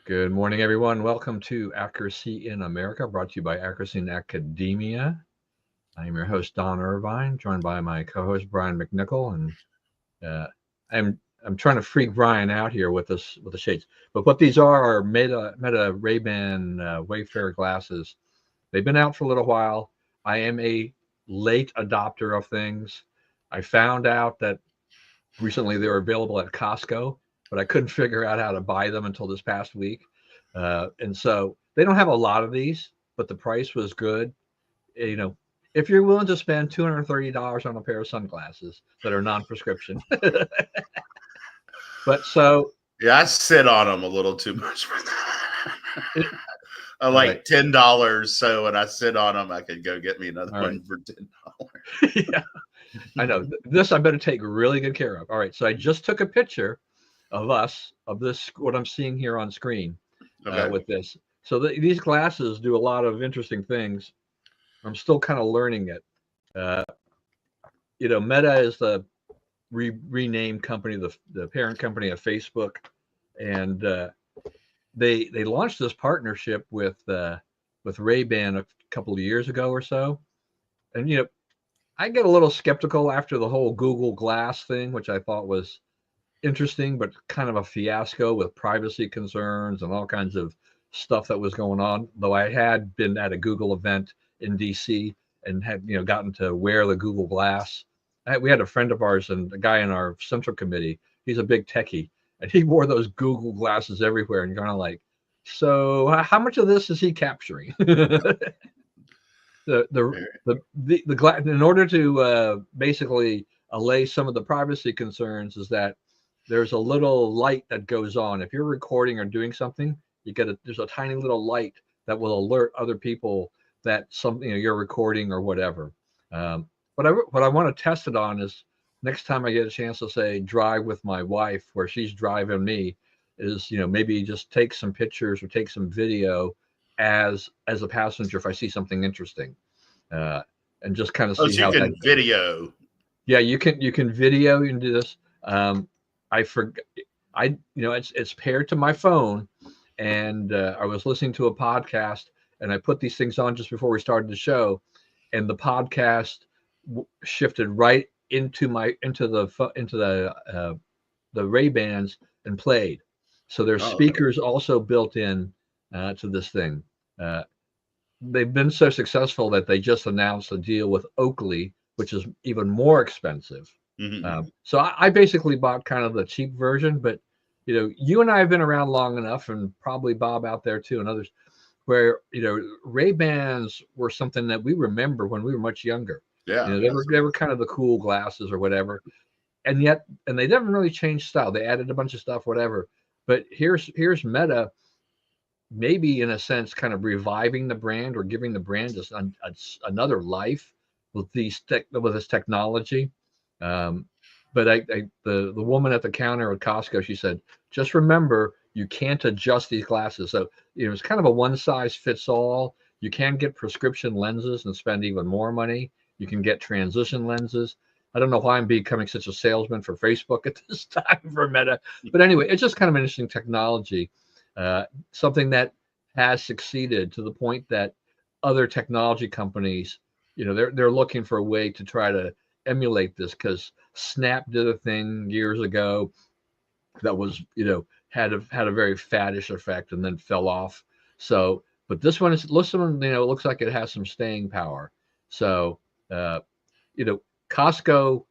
Good morning, everyone. Welcome to Accuracy in America, brought to you by Accuracy in Academia. I'm your host, Don Irvine, joined by my co-host, Brian McNichol, and I'm trying to freak Brian out here with this with the shades. But what these are Meta Ray-Ban Wayfarer glasses. They've been out for a little while. I am a late adopter of things. I found out that recently they were available at Costco, but I couldn't figure out how to buy them until this past week. And so they don't have a lot of these, but the price was good. You know, if you're willing to spend $230 on a pair of sunglasses that are non-prescription, but so Yeah, I sit on them a little too much for that. I like right. $10, so when I sit on them, I could go get me another All one right. for $10. Yeah, I know this. I better take really good care of. All right, so I just took a picture of this what I'm seeing here on screen Okay. with this. So these glasses do a lot of interesting things. I'm still kind of learning it. Uh, Meta is the renamed company, the parent company of Facebook, and they launched this partnership with Ray-Ban a couple of years ago or so. And I get a little skeptical after the whole Google Glass thing, which I thought was interesting, but kind of a fiasco with privacy concerns and all kinds of stuff that was going on. Though I had been at a Google event in DC and had gotten to wear the Google Glass. We had a friend of ours and a guy in our central committee. He's a big techie, and he wore those Google glasses everywhere. And you're kind of like, so how much of this is he capturing? the glass, in order to basically allay some of the privacy concerns, is that there's a little light that goes on if you're recording or doing something. There's a tiny little light that will alert other people that something you're recording or whatever. What I want to test it on is next time I get a chance to say drive with my wife where she's driving me, is maybe just take some pictures or take some video as a passenger if I see something interesting, uh, and just kind of Oh, see so you how that can goes. video. Yeah, you can video, you can do this. I forgot. It's paired to my phone, and I was listening to a podcast, and I put these things on just before we started the show, and the podcast shifted right into the Ray-Bans and played. So there's Oh, okay. speakers also built in to this thing. Uh, they've been so successful that they just announced a deal with Oakley, which is even more expensive. Mm-hmm. So I basically bought kind of the cheap version, but you and I have been around long enough, and probably Bob out there too, and others, where Ray Bans were something that we remember when we were much younger. Yeah. They were kind of the cool glasses or whatever, and they didn't really change style. They added a bunch of stuff, whatever. But here's Meta, maybe in a sense, kind of reviving the brand or giving the brand just another life with with this technology. Um, but the woman at the counter at Costco, she said, just remember you can't adjust these glasses. So it's kind of a one size fits all. You can get prescription lenses and spend even more money. You can get transition lenses. I don't know why I'm becoming such a salesman for Facebook at this time for Meta, but anyway, it's just kind of an interesting technology, something that has succeeded to the point that other technology companies, they're looking for a way to try to emulate this, because Snap did a thing years ago that was, had a very faddish effect and then fell off. So, but this one looks like it has some staying power. So, uh, Costco.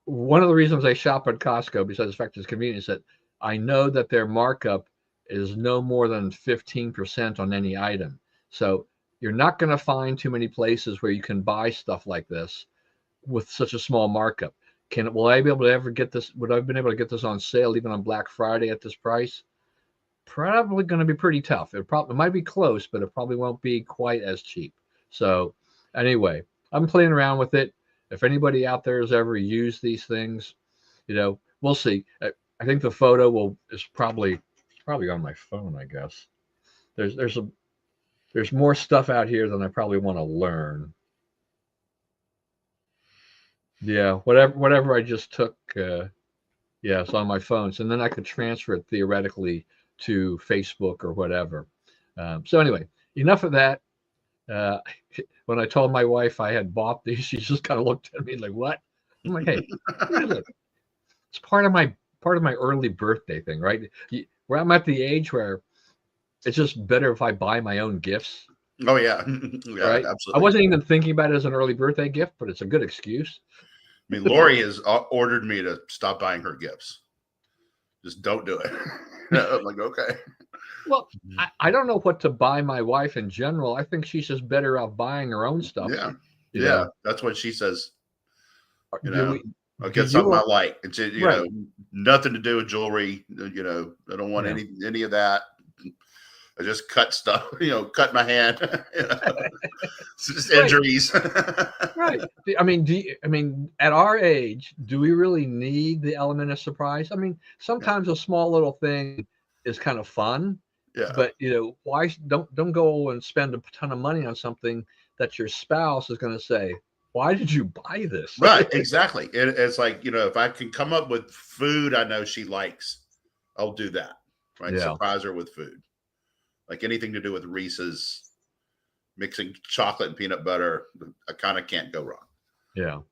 One of the reasons I shop at Costco, besides the fact it's convenient, is that I know that their markup is no more than 15% on any item. So you're not going to find too many places where you can buy stuff like this with such a small markup. Will I be able to ever get this? Would I have been able to get this on sale even on Black Friday at this price? Probably going to be pretty tough. It might be close, but it probably won't be quite as cheap. So anyway, I'm playing around with it. If anybody out there has ever used these things, we'll see. I think the photo is probably on my phone, I guess. There's more stuff out here than I probably want to learn. Yeah, whatever I just took, Yeah, it's on my phone. So then I could transfer it theoretically to Facebook or whatever. So anyway, enough of that. Uh, when I told my wife I had bought these, she just kind of looked at me like, "What?" I'm like, "Hey, look, it's part of my early birthday thing, right? Where I'm at the age where it's just better if I buy my own gifts, Oh yeah, yeah, right? I absolutely. wasn't even thinking about it as an early birthday gift, but it's a good excuse. I mean, Lori has ordered me to stop buying her gifts. Just don't do it. I'm like, okay. Well, I don't know what to buy my wife in general. I think she's just better off buying her own stuff. Yeah, You yeah. know, That's what she says. You do know, we? I'll Do get something I you? like. It's Right. nothing to do with jewelry. I don't want Yeah. any of that. I just cut stuff. Cut my hand. It's just Right. injuries. Right. I mean, I mean, at our age, do we really need the element of surprise? I mean, Yeah, sometimes a small little thing is kind of fun, yeah. but why don't go and spend a ton of money on something that your spouse is going to say, "Why did you buy this?" Right, exactly. It's like, if I can come up with food I know she likes, I'll do that. Right. Yeah. Surprise her with food. Like anything to do with Reese's, mixing chocolate and peanut butter, I kind of can't go wrong. Yeah.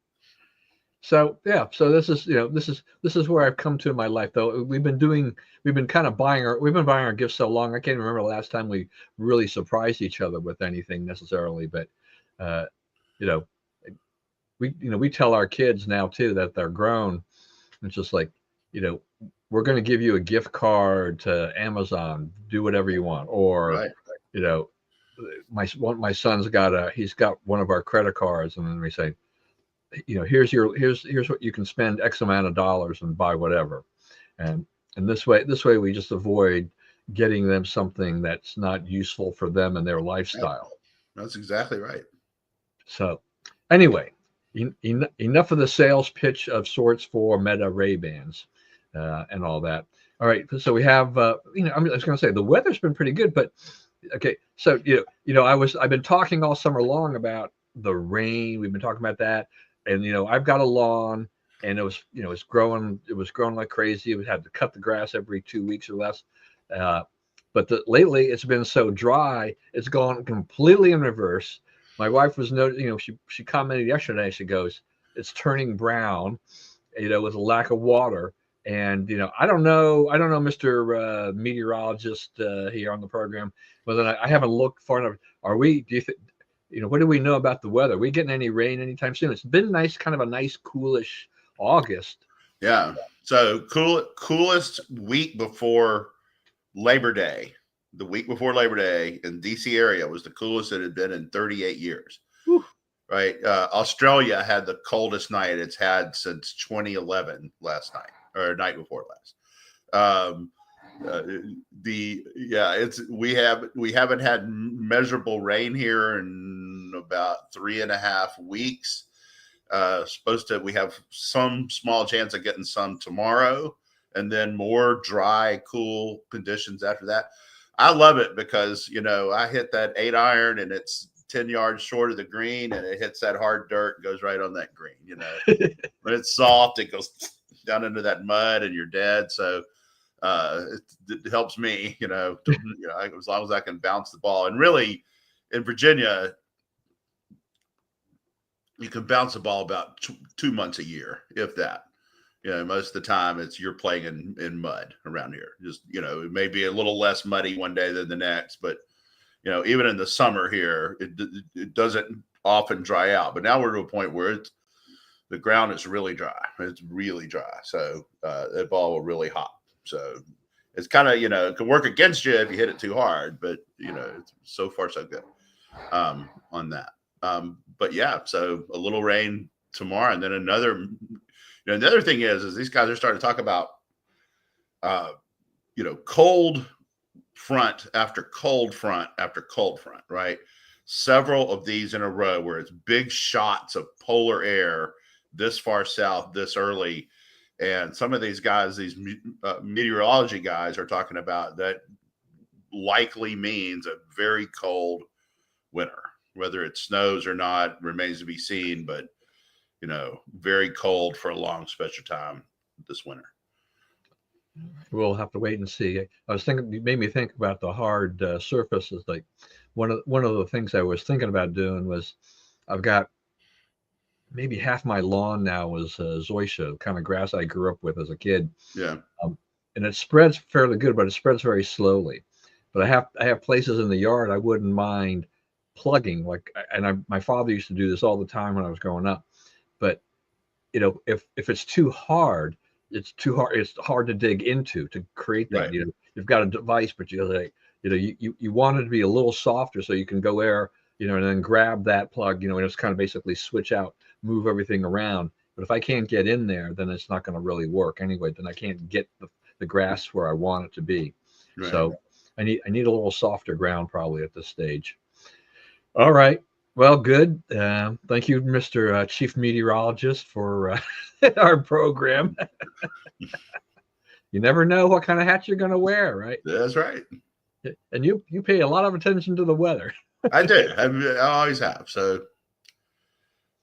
So yeah, so this is where I've come to in my life. Though we've been kind of we've been buying our gifts so long. I can't remember the last time we really surprised each other with anything necessarily. But uh, you know, we tell our kids now too that they're grown. It's just like, you know, we're going to give you a gift card to Amazon, do whatever you want, or Right. you know, my son's he's got one of our credit cards, and then we say, here's what you can spend X amount of dollars and buy whatever, and this way we just avoid getting them something that's not useful for them and their Right. lifestyle. That's exactly right. So anyway, enough of the sales pitch of sorts for Meta Ray Bans and all that. All right, so we have I was going to say the weather's been pretty good, but okay, so I've been talking all summer long about the rain. We've been talking about that, and I've got a lawn, and it was growing like crazy. We had to cut the grass every 2 weeks or less. Uh, but lately it's been so dry, it's gone completely in reverse. My wife was she commented yesterday. She goes, "It's turning brown, with a lack of water." And I don't know, Mr. Meteorologist here on the program, but then I haven't looked far enough. Are we? Do you think? What do we know about the weather? Are we getting any rain anytime soon? It's been nice, kind of a nice, coolish August. Yeah. So coolest week before Labor Day. The week before Labor Day in DC area was the coolest it had been in 38 years. Whew. Right. Australia had the coldest night it's had since 2011 last night or night before last. Um, it's we haven't had measurable rain here in about 3.5 weeks. We have some small chance of getting some tomorrow, and then more dry, cool conditions after that. I love it because I hit that 8-iron and it's 10 yards short of the green, and it hits that hard dirt and goes right on that green. When it's soft, it goes down into that mud and you're dead. So it helps me, as long as I can bounce the ball. And really, in Virginia, you can bounce the ball about 2 months a year, if that. Most of the time you're playing in mud around here. Just it may be a little less muddy one day than the next, but even in the summer here, it doesn't often dry out. But now we're to a point where the ground is really dry. It's really dry, so that ball will really hop. So it's kind of it can work against you if you hit it too hard, but it's so far so good on that. But yeah, so a little rain tomorrow, and then another. The other thing is these guys are starting to talk about, cold front after cold front after cold front, right? Several of these in a row where it's big shots of polar air this far south this early. And some of these guys, these meteorology guys are talking about that likely means a very cold winter. Whether it snows or not remains to be seen, but very cold for a long stretch of time this winter. We'll have to wait and see. I was thinking, you made me think about the hard surfaces. Like one of the things I was thinking about doing was, I've got maybe half my lawn now is zoysia, kind of grass I grew up with as a kid, Yeah. um, and it spreads fairly good, but it spreads very slowly. But I have places in the yard I wouldn't mind plugging, like, and my father used to do this all the time when I was growing up. But if it's too hard, it's too hard. It's hard to dig into to create that. Right. You've got a device, but you want it to be a little softer so you can go there, and then grab that plug, and just kind of basically switch out, move everything around. But if I can't get in there, then it's not going to really work anyway. Then I can't get the grass where I want it to be. Right. So I need a little softer ground probably at this stage. All right. Well, good. Thank you, Mr. Chief Meteorologist, for our program. You never know what kind of hat you're going to wear, right? That's right. And you pay a lot of attention to the weather. I do. I always have. So,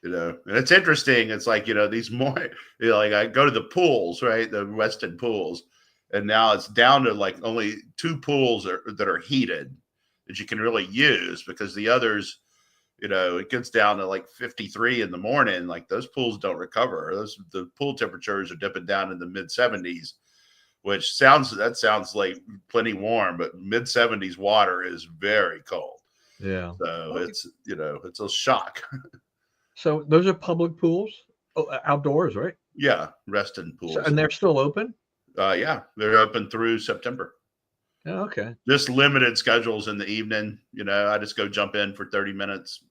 and it's interesting. It's like, these more, like I go to the pools, right? The Weston pools. And now it's down to like only 2 pools that are heated that you can really use, because the others, it gets down to like 53 in the morning. Like those pools don't recover. The pool temperatures are dipping down in the mid 70s, which sounds like plenty warm, but mid 70s water is very cold. Yeah. So it's a shock. So those are public pools, outdoors, right? Yeah, resting pools. And they're still open? Yeah, they're open through September. Oh, okay. Just limited schedules in the evening. I just go jump in for 30 minutes.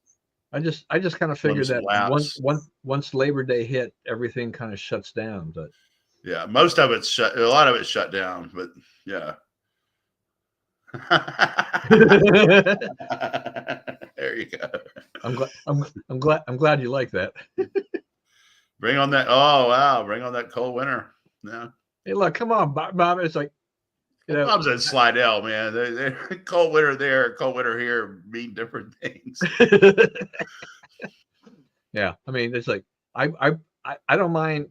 I just kind of figured that once Labor Day hit, everything kind of shuts down. But yeah, most of it's shut. A lot of it's shut down. But yeah. There you go. I'm glad you like that. Bring on that. Oh wow, bring on that cold winter. Yeah. Hey, look, come on, Bob. It's like, Bob's in Slidell, man. They're cold winter there, cold winter here mean different things. Yeah, I mean, it's like I don't mind.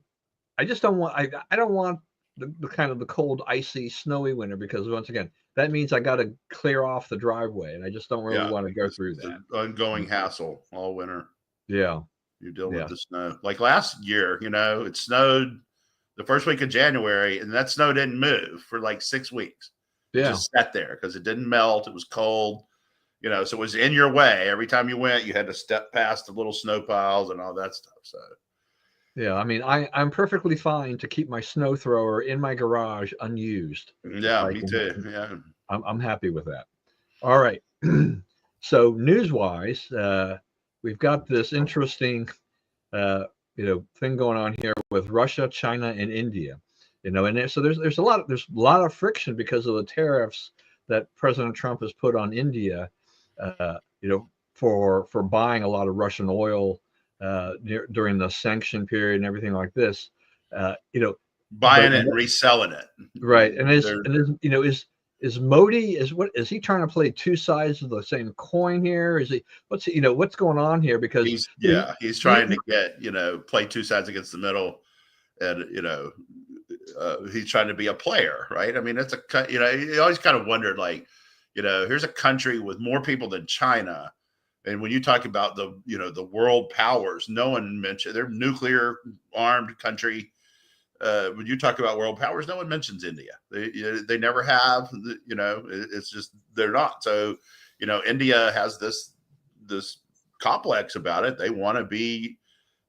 I just don't want. I don't want the kind of the cold, icy, snowy winter, because once again, that means I got to clear off the driveway, and I just don't really want to go through that. Ongoing hassle all winter. Yeah, you're dealing with the snow. Like last year, it snowed the first week of January, and that snow didn't move for like 6 weeks. It just sat there because it didn't melt. It was cold, so it was in your way. Every time you went, you had to step past the little snow piles and all that stuff. So, yeah, I mean, I'm perfectly fine to keep my snow thrower in my garage unused. Yeah, me too. Yeah, I'm happy with that. All right. So news-wise, we've got this interesting thing going on here with Russia, China, and India. And so there's a lot of friction because of the tariffs that President Trump has put on India, for buying a lot of Russian oil during the sanction period and everything like this. Buying it and reselling it. Right. And is Modi, is he trying to play 2 sides of the same coin here? Is he what's going on here? Because he's trying to get play 2 sides against the middle, and he's trying to be a player, right? I mean, it's you always kind of wondered, like, here's a country with more people than China, and when you talk about the world powers, no one mentioned they're nuclear armed country. When you talk about world powers, no one mentions India. They never have. It's just they're not. So, India has this complex about it. They want to be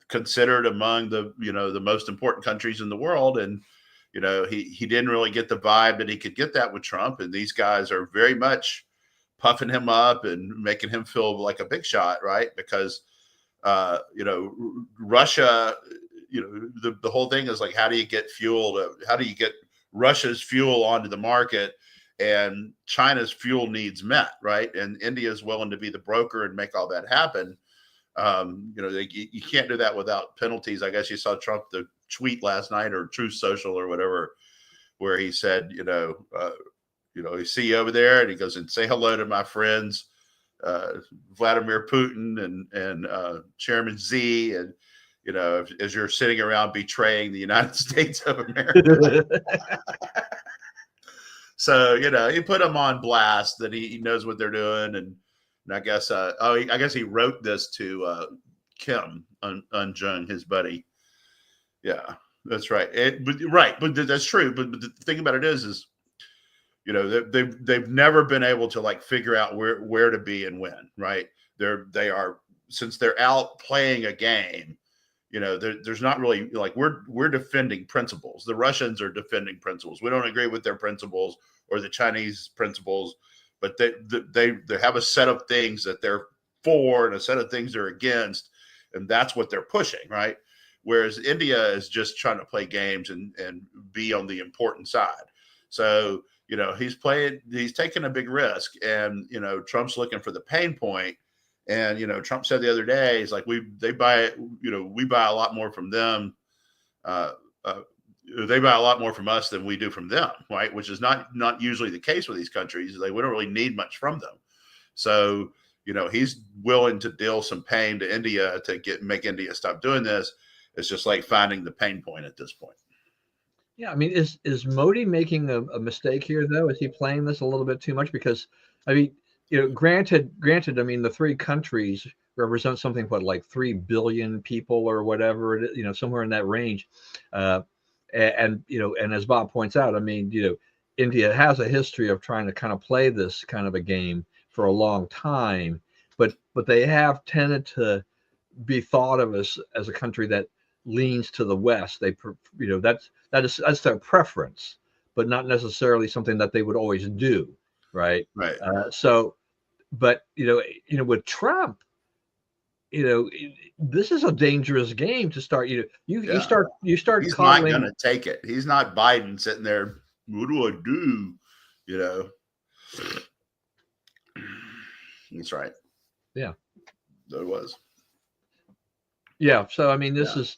considered among the most important countries in the world, and he didn't really get the vibe that he could get that with Trump. And these guys are very much puffing him up and making him feel like a big shot, right? Because Russia. The whole thing is like, how do you get Russia's fuel onto the market and China's fuel needs met, right? And India is willing to be the broker and make all that happen. You can't do that without penalties. I guess you saw Trump, the tweet last night, or Truth Social or whatever, where he said, you see you over there, and he goes, and say hello to my friends, Vladimir Putin and Chairman Z, and you know, as you're sitting around betraying the United States of America. So, you know, he put them on blast that he knows what they're doing. And I guess, I guess he wrote this to Kim Jong, his buddy. Yeah, that's right. But that's true. But the thing about it is, you know, they've never been able to like figure out where to be and when, right? They are, since they're out playing a game, you know, there's not really like we're defending principles. The Russians are defending principles. We don't agree with their principles or the Chinese principles, but they have a set of things that they're for and a set of things they're against, and that's what they're pushing, right? Whereas India is just trying to play games and be on the important side. So, you know, he's taking a big risk, and, you know, Trump's looking for the pain point. And, you know, Trump said the other day, he's like, we buy a lot more from them. They buy a lot more from us than we do from them, right? Which is not usually the case with these countries. We don't really need much from them. So, you know, he's willing to deal some pain to India to make India stop doing this. It's just like finding the pain point at this point. Yeah, I mean, is Modi making a mistake here, though? Is he playing this a little bit too much? Because, I mean, you know, granted, I mean, the three countries represent something, like 3 billion people or whatever, you know, somewhere in that range. And, you know, and as Bob points out, I mean, you know, India has a history of trying to kind of play this kind of a game for a long time, but they have tended to be thought of as a country that leans to the West. They, you know, that's their preference, but not necessarily something that they would always do. Right. Right. So, but, you know, with Trump, you know, this is a dangerous game to start. You start. He's not going to take it. He's not Biden sitting there. What do I do? You know. That's right. Yeah. That was. Yeah. So I mean, this.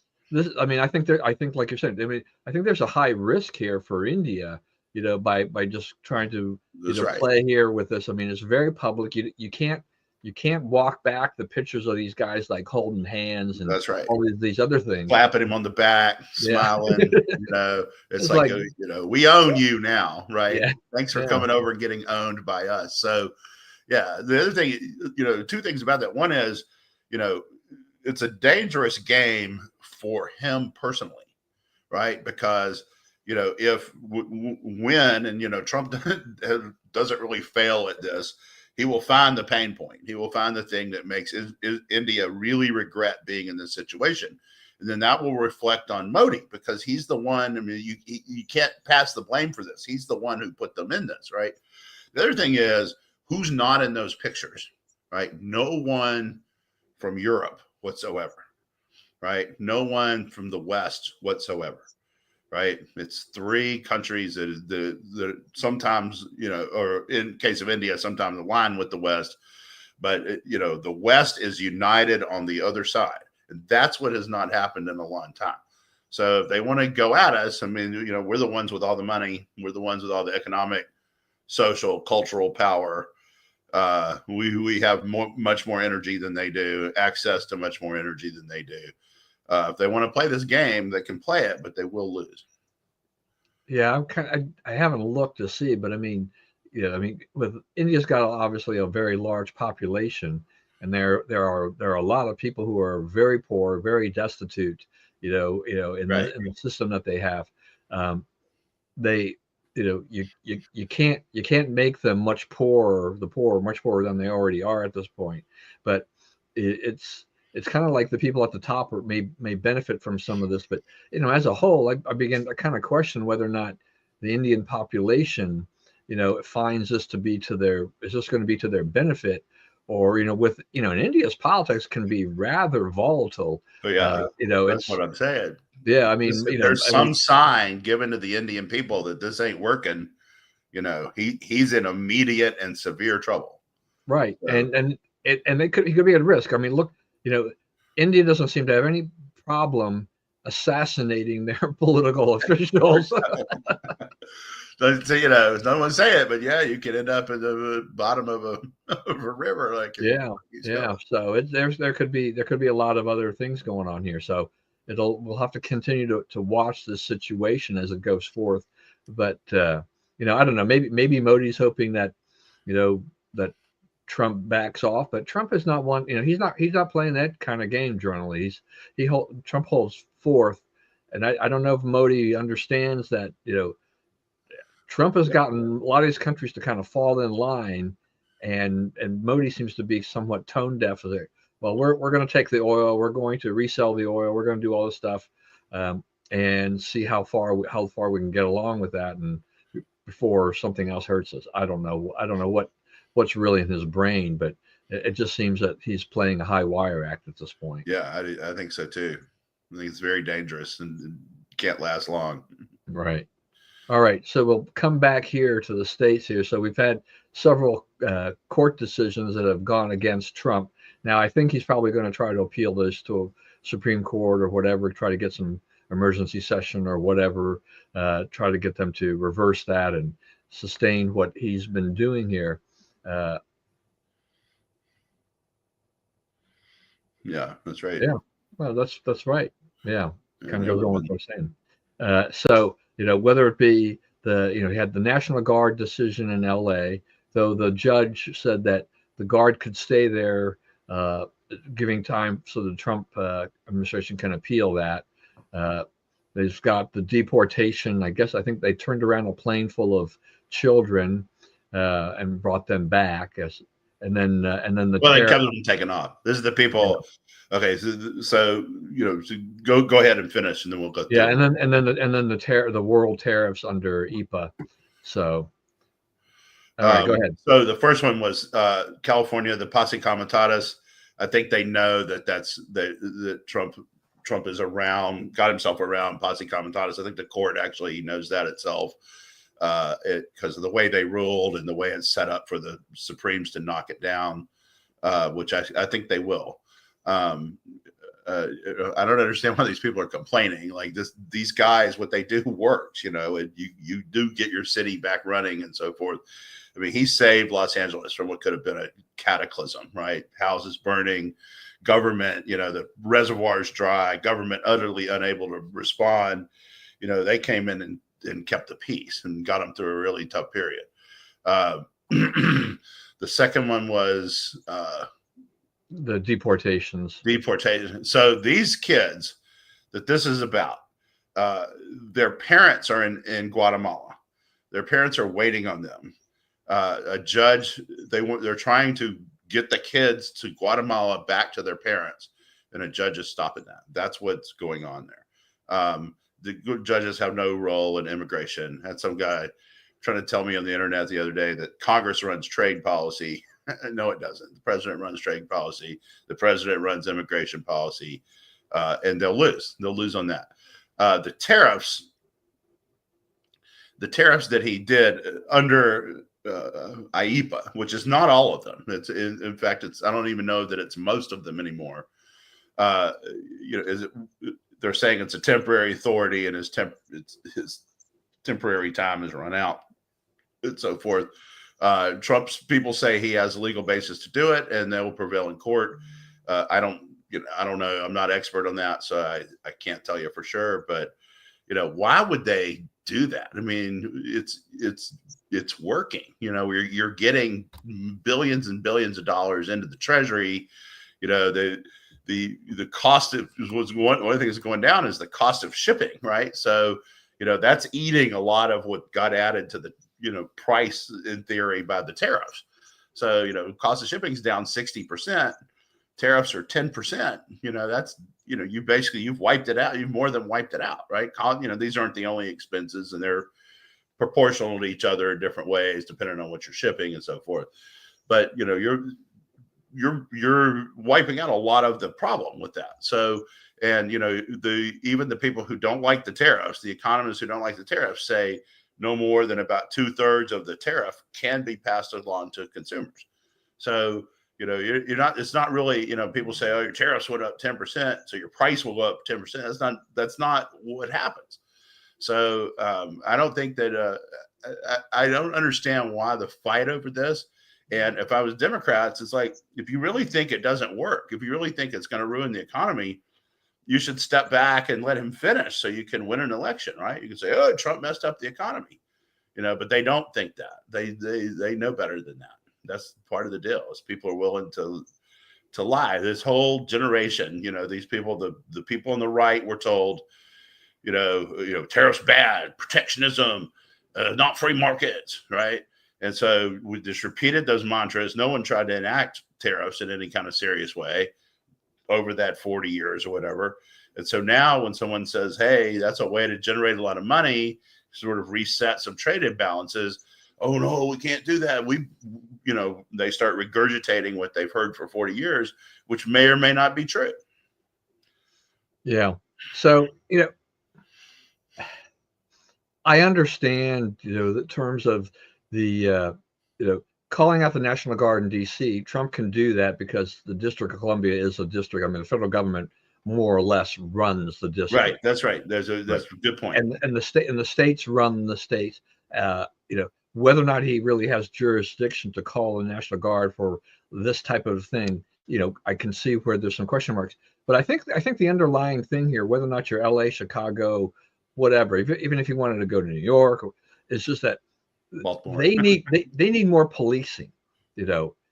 I mean, I think like you're saying. I mean, I think there's a high risk here for India. You know, by just trying to play here with this. I mean, it's very public. You can't walk back the pictures of these guys like holding hands and that's right. All these other things, clapping him on the back, smiling. You know, it's like you know, we own you now, right? Yeah. Thanks for coming over and getting owned by us. So, yeah. The other thing, you know, two things about that. One is, you know, it's a dangerous game for him personally, right? Because, you know, if when, and, you know, Trump doesn't really fail at this, he will find the pain point. He will find the thing that makes India really regret being in this situation. And then that will reflect on Modi, because he's the one, I mean, you can't pass the blame for this. He's the one who put them in this, right? The other thing is, who's not in those pictures, right? No one from Europe whatsoever, right? No one from the West whatsoever. Right. It's 3 countries that sometimes, you know, or in case of India, sometimes align with the West. But, you know, the West is united on the other side. And that's what has not happened in a long time. So if they want to go at us, I mean, you know, we're the ones with all the money. We're the ones with all the economic, social, cultural power. We have much more energy than they do, access to much more energy than they do. If they want to play this game, they can play it, but they will lose. Yeah, I haven't looked to see, but I mean, I mean, with India's got obviously a very large population, and there are a lot of people who are very poor, very destitute. In the system that they have, they you can't make them much poorer, much poorer than they already are at this point. But it's kind of like the people at the top may benefit from some of this, but as a whole, I begin to kind of question whether or not the Indian population, finds this to be is this going to be to their benefit, or in India's politics can be rather volatile. Yeah, that's what I'm saying. Yeah, I mean, there's some sign given to the Indian people that this ain't working. He's in immediate and severe trouble. Right, so. and he could be at risk. I mean, look. India doesn't seem to have any problem assassinating their political officials. So, no one say it, but yeah, you could end up at the bottom of a, of a river. Like, Yeah, yeah. So there could be a lot of other things going on here. So we'll have to continue to watch this situation as it goes forth. But I don't know. Maybe Modi's hoping that that Trump backs off, but Trump is not one. He's not playing that kind of game generally. Trump holds fourth, and I don't know if Modi understands that. Trump has gotten a lot of these countries to kind of fall in line, and Modi seems to be somewhat tone deaf. There, well, we're going to take the oil, we're going to resell the oil, we're going to do all this stuff, and see how far we can get along with that, and before something else hurts us. I don't know. What's really in his brain, but it just seems that he's playing a high wire act at this point. Yeah, I think so too. I think it's very dangerous and can't last long. Right. All right, so we'll come back here to the states here. So we've had several court decisions that have gone against Trump. Now I think he's probably going to try to appeal this to a Supreme Court or whatever, try to get some emergency session or whatever, try to get them to reverse that and sustain what he's been doing here. Yeah, that's right. Yeah, well, that's right. Yeah, kind of goes on with what I'm saying. So whether it be he had the National Guard decision in L.A., though the judge said that the Guard could stay there, giving time so the Trump administration can appeal that. They've got the deportation. I think they turned around a plane full of children and brought them back and then the they kept them taken off. This is the people. Yeah. Okay, so go ahead and finish, and then we'll go. Yeah, and then the world tariffs under IPA. So, all right, go ahead. So the first one was California, the Posse Comitatus. I think they know that Trump is around, got himself around Posse Comitatus. I think the court actually knows that itself because of the way they ruled and the way it's set up for the Supremes to knock it down, which I think they will. I don't understand why these people are complaining. Like these guys, what they do works, and you do get your city back running and so forth. I mean, he saved Los Angeles from what could have been a cataclysm, right? Houses burning, government, the reservoirs dry, government utterly unable to respond. They came in and kept the peace and got them through a really tough period. The second one was the deportations. So these kids that this is about, their parents are in Guatemala. Their parents are waiting on them. A judge, they're trying to get the kids to Guatemala back to their parents, and a judge is stopping that. That's what's going on there. The judges have no role in immigration. Had some guy trying to tell me on the internet the other day that Congress runs trade policy. No, it doesn't. The president runs trade policy. The president runs immigration policy, and they'll lose. They'll lose on that. The tariffs that he did under IEPA, which is not all of them. It's in fact, I don't even know that it's most of them anymore. They're saying it's a temporary authority and his temporary time has run out and so forth. Trump's people say he has a legal basis to do it and they will prevail in court. I don't know. I'm not expert on that, so I can't tell you for sure, but why would they do that? I mean, it's working. You're getting billions and billions of dollars into the treasury. The cost of one of the things that's going down is the cost of shipping, right? So that's eating a lot of what got added to the price in theory by the tariffs. So cost of shipping is down 60%. Tariffs are 10%. That's you've wiped it out. You've more than wiped it out, right? These aren't the only expenses, and they're proportional to each other in different ways depending on what you're shipping and so forth. But you're wiping out a lot of the problem with that. So, and even the people who don't like the tariffs, the economists who don't like the tariffs say no more than about 2/3 of the tariff can be passed along to consumers. So it's not really, people say, oh, your tariffs went up 10%, so your price will go up 10%. That's not what happens. So I don't think that I don't understand why the fight over this. And if I was Democrats, it's like, if you really think it doesn't work, if you really think it's going to ruin the economy, you should step back and let him finish so you can win an election, right? You can say, oh, Trump messed up the economy, but they don't think that. They know better than that. That's part of the deal, is people are willing to lie. This whole generation, these people, the people on the right were told, tariffs bad, protectionism, not free markets, right? And so we just repeated those mantras. No one tried to enact tariffs in any kind of serious way over that 40 years or whatever. And so now when someone says, hey, that's a way to generate a lot of money, sort of reset some trade imbalances, oh no, we can't do that. They start regurgitating what they've heard for 40 years, which may or may not be true. Yeah. So, I understand, the terms of the, calling out the National Guard in D.C. Trump can do that because the District of Columbia is a district. I mean, the federal government more or less runs the district. Right. That's right. That's a good point. And the states run the states. Whether or not he really has jurisdiction to call the National Guard for this type of thing, I can see where there's some question marks. But I think the underlying thing here, whether or not you're L.A., Chicago, whatever, even if you wanted to go to New York, it's just that Baltimore. they need more policing,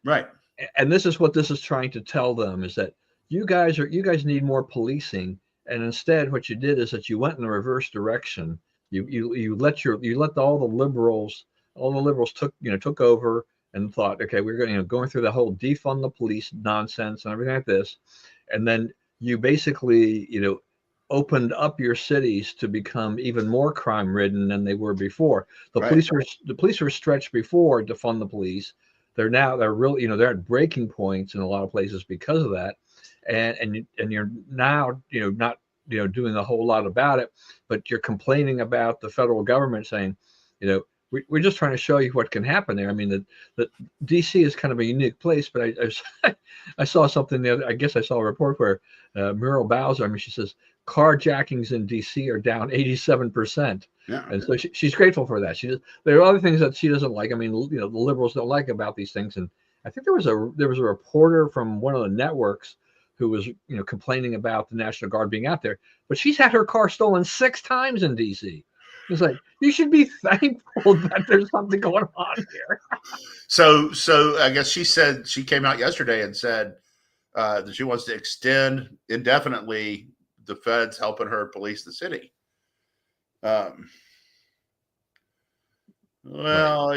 Right. And this is what this is trying to tell them, is that you guys need more policing, and instead what you did is that you went in the reverse direction. You let all the liberals took over and thought, okay, we're going through the whole defund the police nonsense and everything like this, and then you basically opened up your cities to become even more crime ridden than they were before. The police were stretched before to fund the police. They're really, they're at breaking points in a lot of places because of that. And you're now, not, doing a whole lot about it, but you're complaining about the federal government saying, we're just trying to show you what can happen there. I mean, the DC is kind of a unique place, but I saw something the other, I guess I saw a report where Muriel Bowser, she says carjackings in DC are down 87%. Yeah. And so she's grateful for that. There are other things that she doesn't like. I mean, the liberals don't like about these things. And I think there was a reporter from one of the networks who was, complaining about the National Guard being out there, but she's had her car stolen 6 times in DC. It's like, you should be thankful that there's something going on here. So I guess she came out yesterday and said that she wants to extend indefinitely the feds helping her police the city. Well,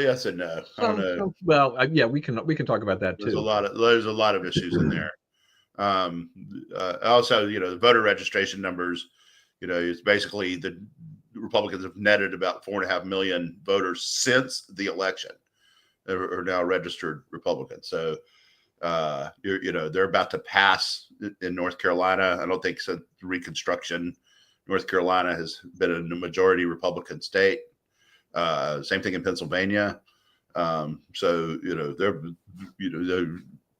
yes and no. I don't know. Well, yeah, we can talk about that too. There's a lot of issues in there. Also, the voter registration numbers, it's basically the Republicans have netted about 4.5 million voters since the election are now registered Republicans. So, they're about to pass in North Carolina. I don't think since Reconstruction, North Carolina has been a majority Republican state. Same thing in Pennsylvania. So,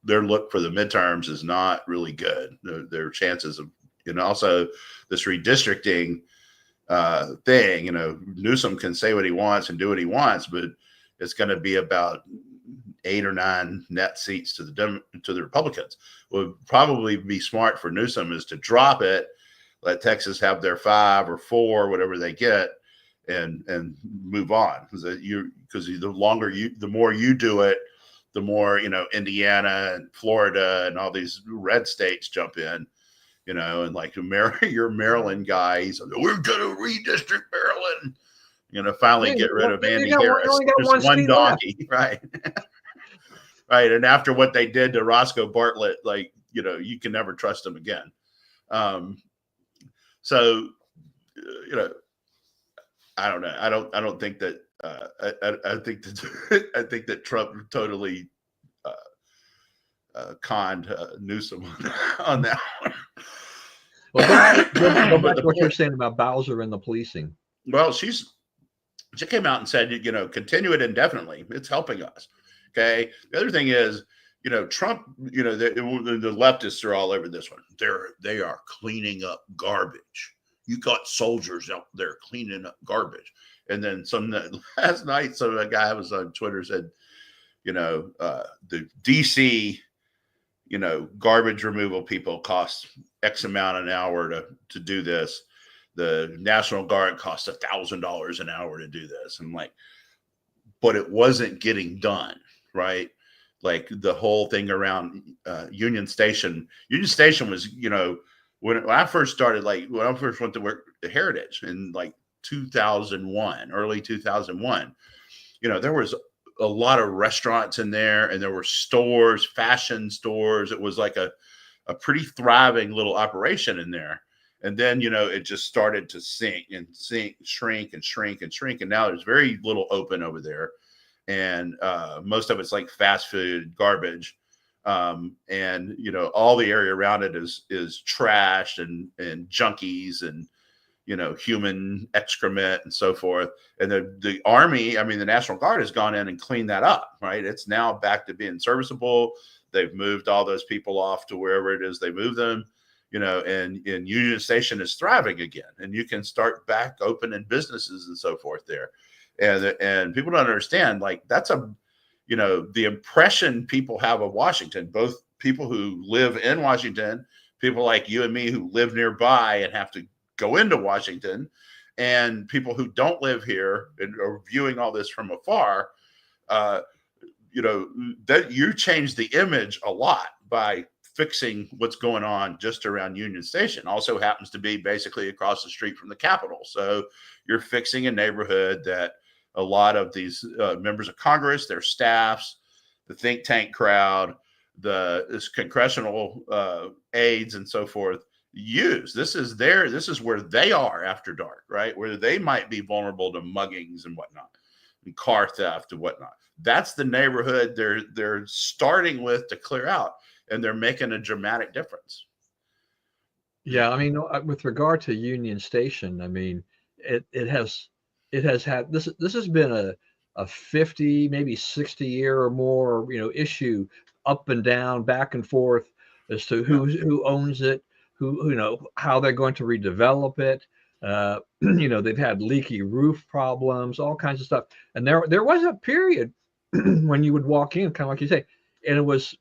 their look for the midterms is not really good. Their chances of, also this redistricting thing, Newsom can say what he wants and do what he wants, but it's going to be about 8 or 9 net seats to the Republicans. What would probably be smart for Newsom is to drop it, let Texas have their 5 or 4, whatever they get, and move on. Because the more you do it, the more, Indiana and Florida and all these red states jump in, and like your Maryland guy, he's like, we're going to redistrict Maryland, finally get rid of Andy Harris. There's one donkey, right? Right. And after what they did to Roscoe Bartlett, you can never trust them again. So, I don't know. I don't think that, I think that Trump totally conned Newsom on that one. Well, go back to what you're saying about Bowser and the policing. Well, she came out and said, continue it indefinitely. It's helping us. Okay. The other thing is, Trump, the leftists are all over this one. They are cleaning up garbage. You got soldiers out there cleaning up garbage. And then last night, so a guy was on Twitter said, the DC, garbage removal people cost X amount an hour to do this. The National Guard costs $1,000 an hour to do this. I'm like, but it wasn't getting done, right? Like the whole thing around Union Station. Union Station was, when I first started, like when I first went to work at Heritage in like 2001, early 2001, there was a lot of restaurants in there, and there were stores, fashion stores. It was like a pretty thriving little operation in there. And then, it just started to shrink, shrink. And now there's very little open over there. And most of it's like fast food garbage. And, all the area around it is trash and junkies and, human excrement and so forth. And the Army, the National Guard has gone in and cleaned that up, right? It's now back to being serviceable. They've moved all those people off to wherever it is they move them, and Union Station is thriving again. And you can start back opening businesses and so forth there. And people don't understand, like that's the impression people have of Washington, both people who live in Washington, people like you and me who live nearby and have to go into Washington, and people who don't live here and are viewing all this from afar. That you change the image a lot by fixing what's going on just around Union Station. Also happens to be basically across the street from the Capitol. So you're fixing a neighborhood that a lot of these members of Congress, their staffs, the think tank crowd, this congressional aides and so forth use. This is where they are after dark, right? Where they might be vulnerable to muggings and whatnot, and car theft and whatnot. That's the neighborhood they're starting with to clear out, and they're making a dramatic difference. Yeah, with regard to Union Station, it has had this has been a 50, maybe 60 year or more, issue up and down, back and forth as to who owns it, who how they're going to redevelop it. They've had leaky roof problems, all kinds of stuff. And there was a period when you would walk in, kind of like you say, and it was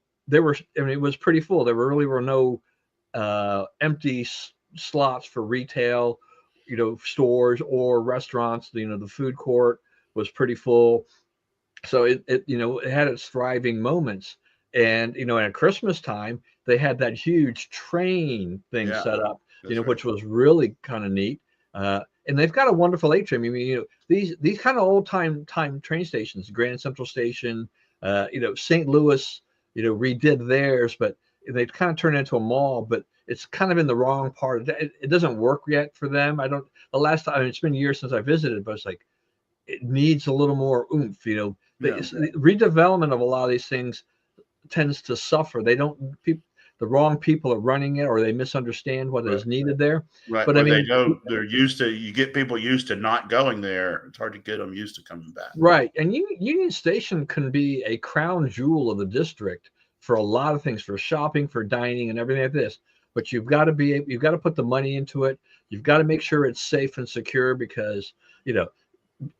pretty full. There really were no empty slots for retail, stores or restaurants. The food court was pretty full. So it had its thriving moments. And, at Christmas time, they had that huge train thing set up, right, which was really kind of neat. And they've got a wonderful atrium. These kind of old time train stations, Grand Central Station, St. Louis, redid theirs, but they've kind of turned into a mall, but it's kind of in the wrong part. It doesn't work yet for them. The last time, it's been years since I visited, but it's like, it needs a little more oomph, The redevelopment of a lot of these things tends to suffer. The wrong people are running it, or they misunderstand what is needed there. Right. But they're used to, you get people used to not going there. It's hard to get them used to coming back. Right. And Union Station can be a crown jewel of the district for a lot of things, for shopping, for dining, and everything like this. But you've got to put the money into it. You've got to make sure it's safe and secure, because,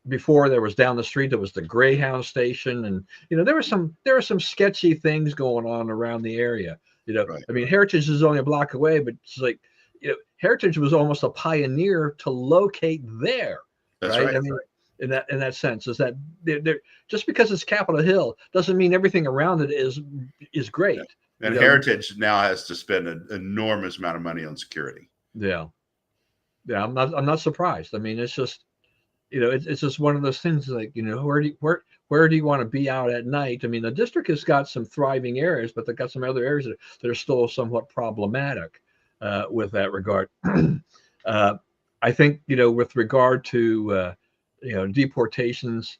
before there was down the street, there was the Greyhound station, and there were some sketchy things going on around the area. Right. Heritage is only a block away, but it's like, Heritage was almost a pioneer to locate there. That's right. In that sense, is that they're just because it's Capitol Hill doesn't mean everything around it is great. Yeah. And Heritage now has to spend an enormous amount of money on security. Yeah. I'm not surprised. It's just, it's just one of those things, like, where do you want to be out at night? The district has got some thriving areas, but they've got some other areas that are still somewhat problematic with that regard. I think, with regard to, deportations,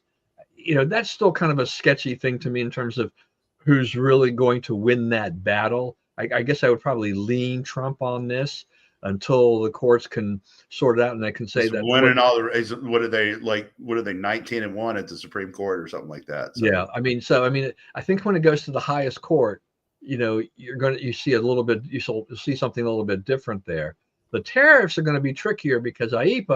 that's still kind of a sketchy thing to me in terms of who's really going to win that battle. I guess I would probably lean Trump on this until the courts can sort it out, and they can say that winning all the, what are they 19-1 at the Supreme Court or something like that. So. Yeah. I think when it goes to the highest court, you see a little bit, you'll see something a little bit different there. The tariffs are going to be trickier because R.I.P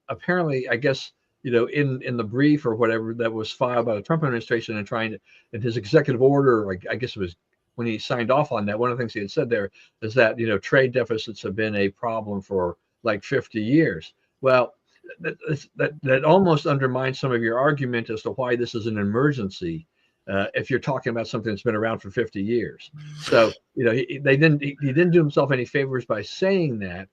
apparently, I guess, in the brief or whatever that was filed by the Trump administration and trying to, in his executive order, I guess it was when he signed off on that, one of the things he had said there is that, trade deficits have been a problem for like 50 years. Well, that almost undermines some of your argument as to why this is an emergency. If you're talking about something that's been around for 50 years. So, he didn't do himself any favors by saying that.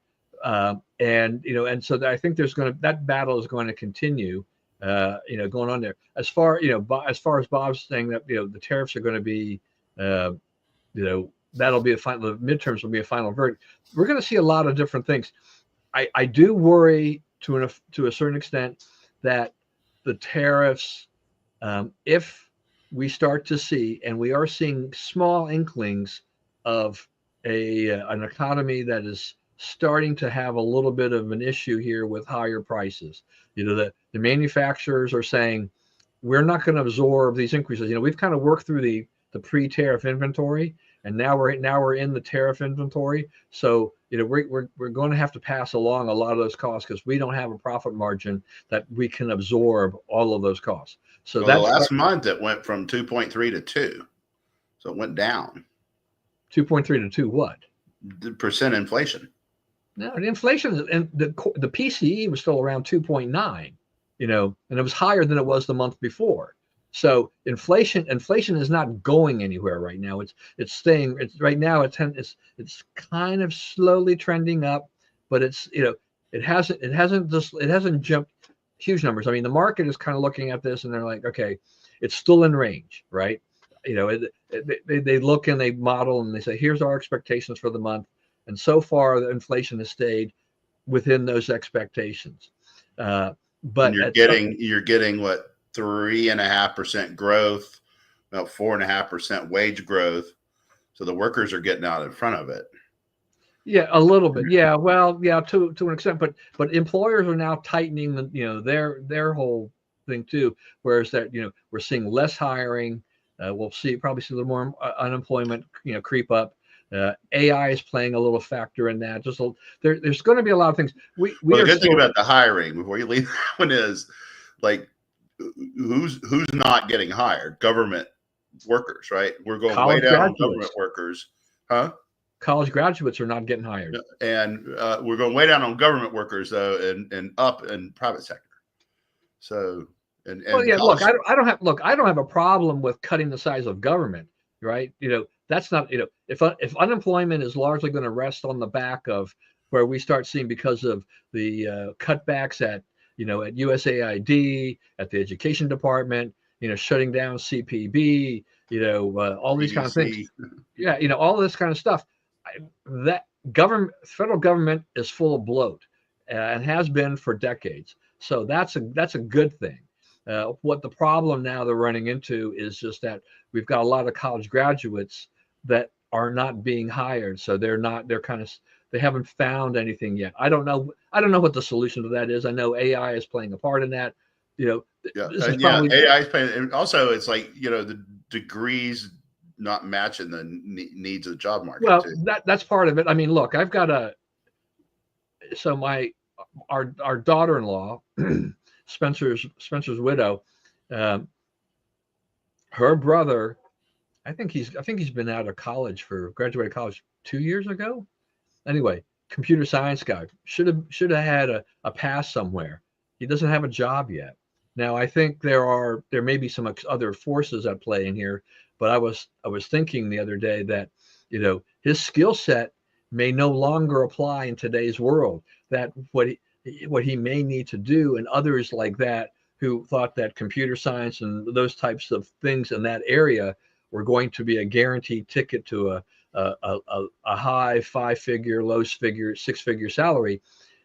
And so I think that battle is going to continue, going on there. As far as Bob's saying that, the tariffs are going to be, that'll be the midterms will be a final verdict. We're going to see a lot of different things. I do worry to a certain extent that the tariffs, if we start to see, and we are seeing small inklings of an economy that is starting to have a little bit of an issue here with higher prices. The manufacturers are saying, we're not going to absorb these increases. We've kind of worked through the pre-tariff inventory, and now we're in the tariff inventory. So we're going to have to pass along a lot of those costs because we don't have a profit margin that we can absorb all of those costs. So the last month it went from 2.3 to 2, so it went down. 2.3 to 2 what? The percent inflation. No, the inflation and the PCE was still around 2.9, and it was higher than it was the month before. So inflation is not going anywhere right now. It's staying. It's right now. It's kind of slowly trending up, but it hasn't jumped huge numbers. I mean, the market is kind of looking at this and they're like, okay, it's still in range, right? They look and they model and they say, here's our expectations for the month. And so far, the inflation has stayed within those expectations. But and you're getting what, 3.5% growth, about 4.5% wage growth. So the workers are getting out in front of it. Yeah, a little bit. Yeah, well, yeah, to an extent, but employers are now tightening their whole thing too. Whereas that we're seeing less hiring. We'll probably see a little more unemployment creep up. AI is playing a little factor in that. There's going to be a lot of things. The good thing about the hiring before you leave that one is, like, who's not getting hired? Government workers, right? We're going way down on government workers, huh? College graduates are not getting hired, and we're going way down on government workers though, and up in private sector. So, well, yeah. Look, I don't have a problem with cutting the size of government, right? That's not, if unemployment is largely going to rest on the back of where we start seeing because of the cutbacks at USAID, at the education department, shutting down CPB, all these kind of things. Yeah, all this kind of stuff. That federal government is full of bloat and has been for decades. So that's a good thing. What the problem now they're running into is just that we've got a lot of college graduates that are not being hired. So they haven't found anything yet. I don't know what the solution to that is. I know AI is playing a part in that. AI is playing, and also it's like the degrees not matching the needs of the job market. Well, that's part of it. I mean, look, I've got our daughter-in-law, Spencer's widow, her brother, I think he's been out of college graduated college 2 years ago. Anyway, computer science guy should have had a pass somewhere. He doesn't have a job yet. Now, I think there may be some other forces at play in here, but I was thinking the other day that his skill set may no longer apply in today's world. That what he may need to do, and others like that who thought that computer science and those types of things in that area were going to be a guaranteed ticket to a high 5-figure, low 6-figure salary,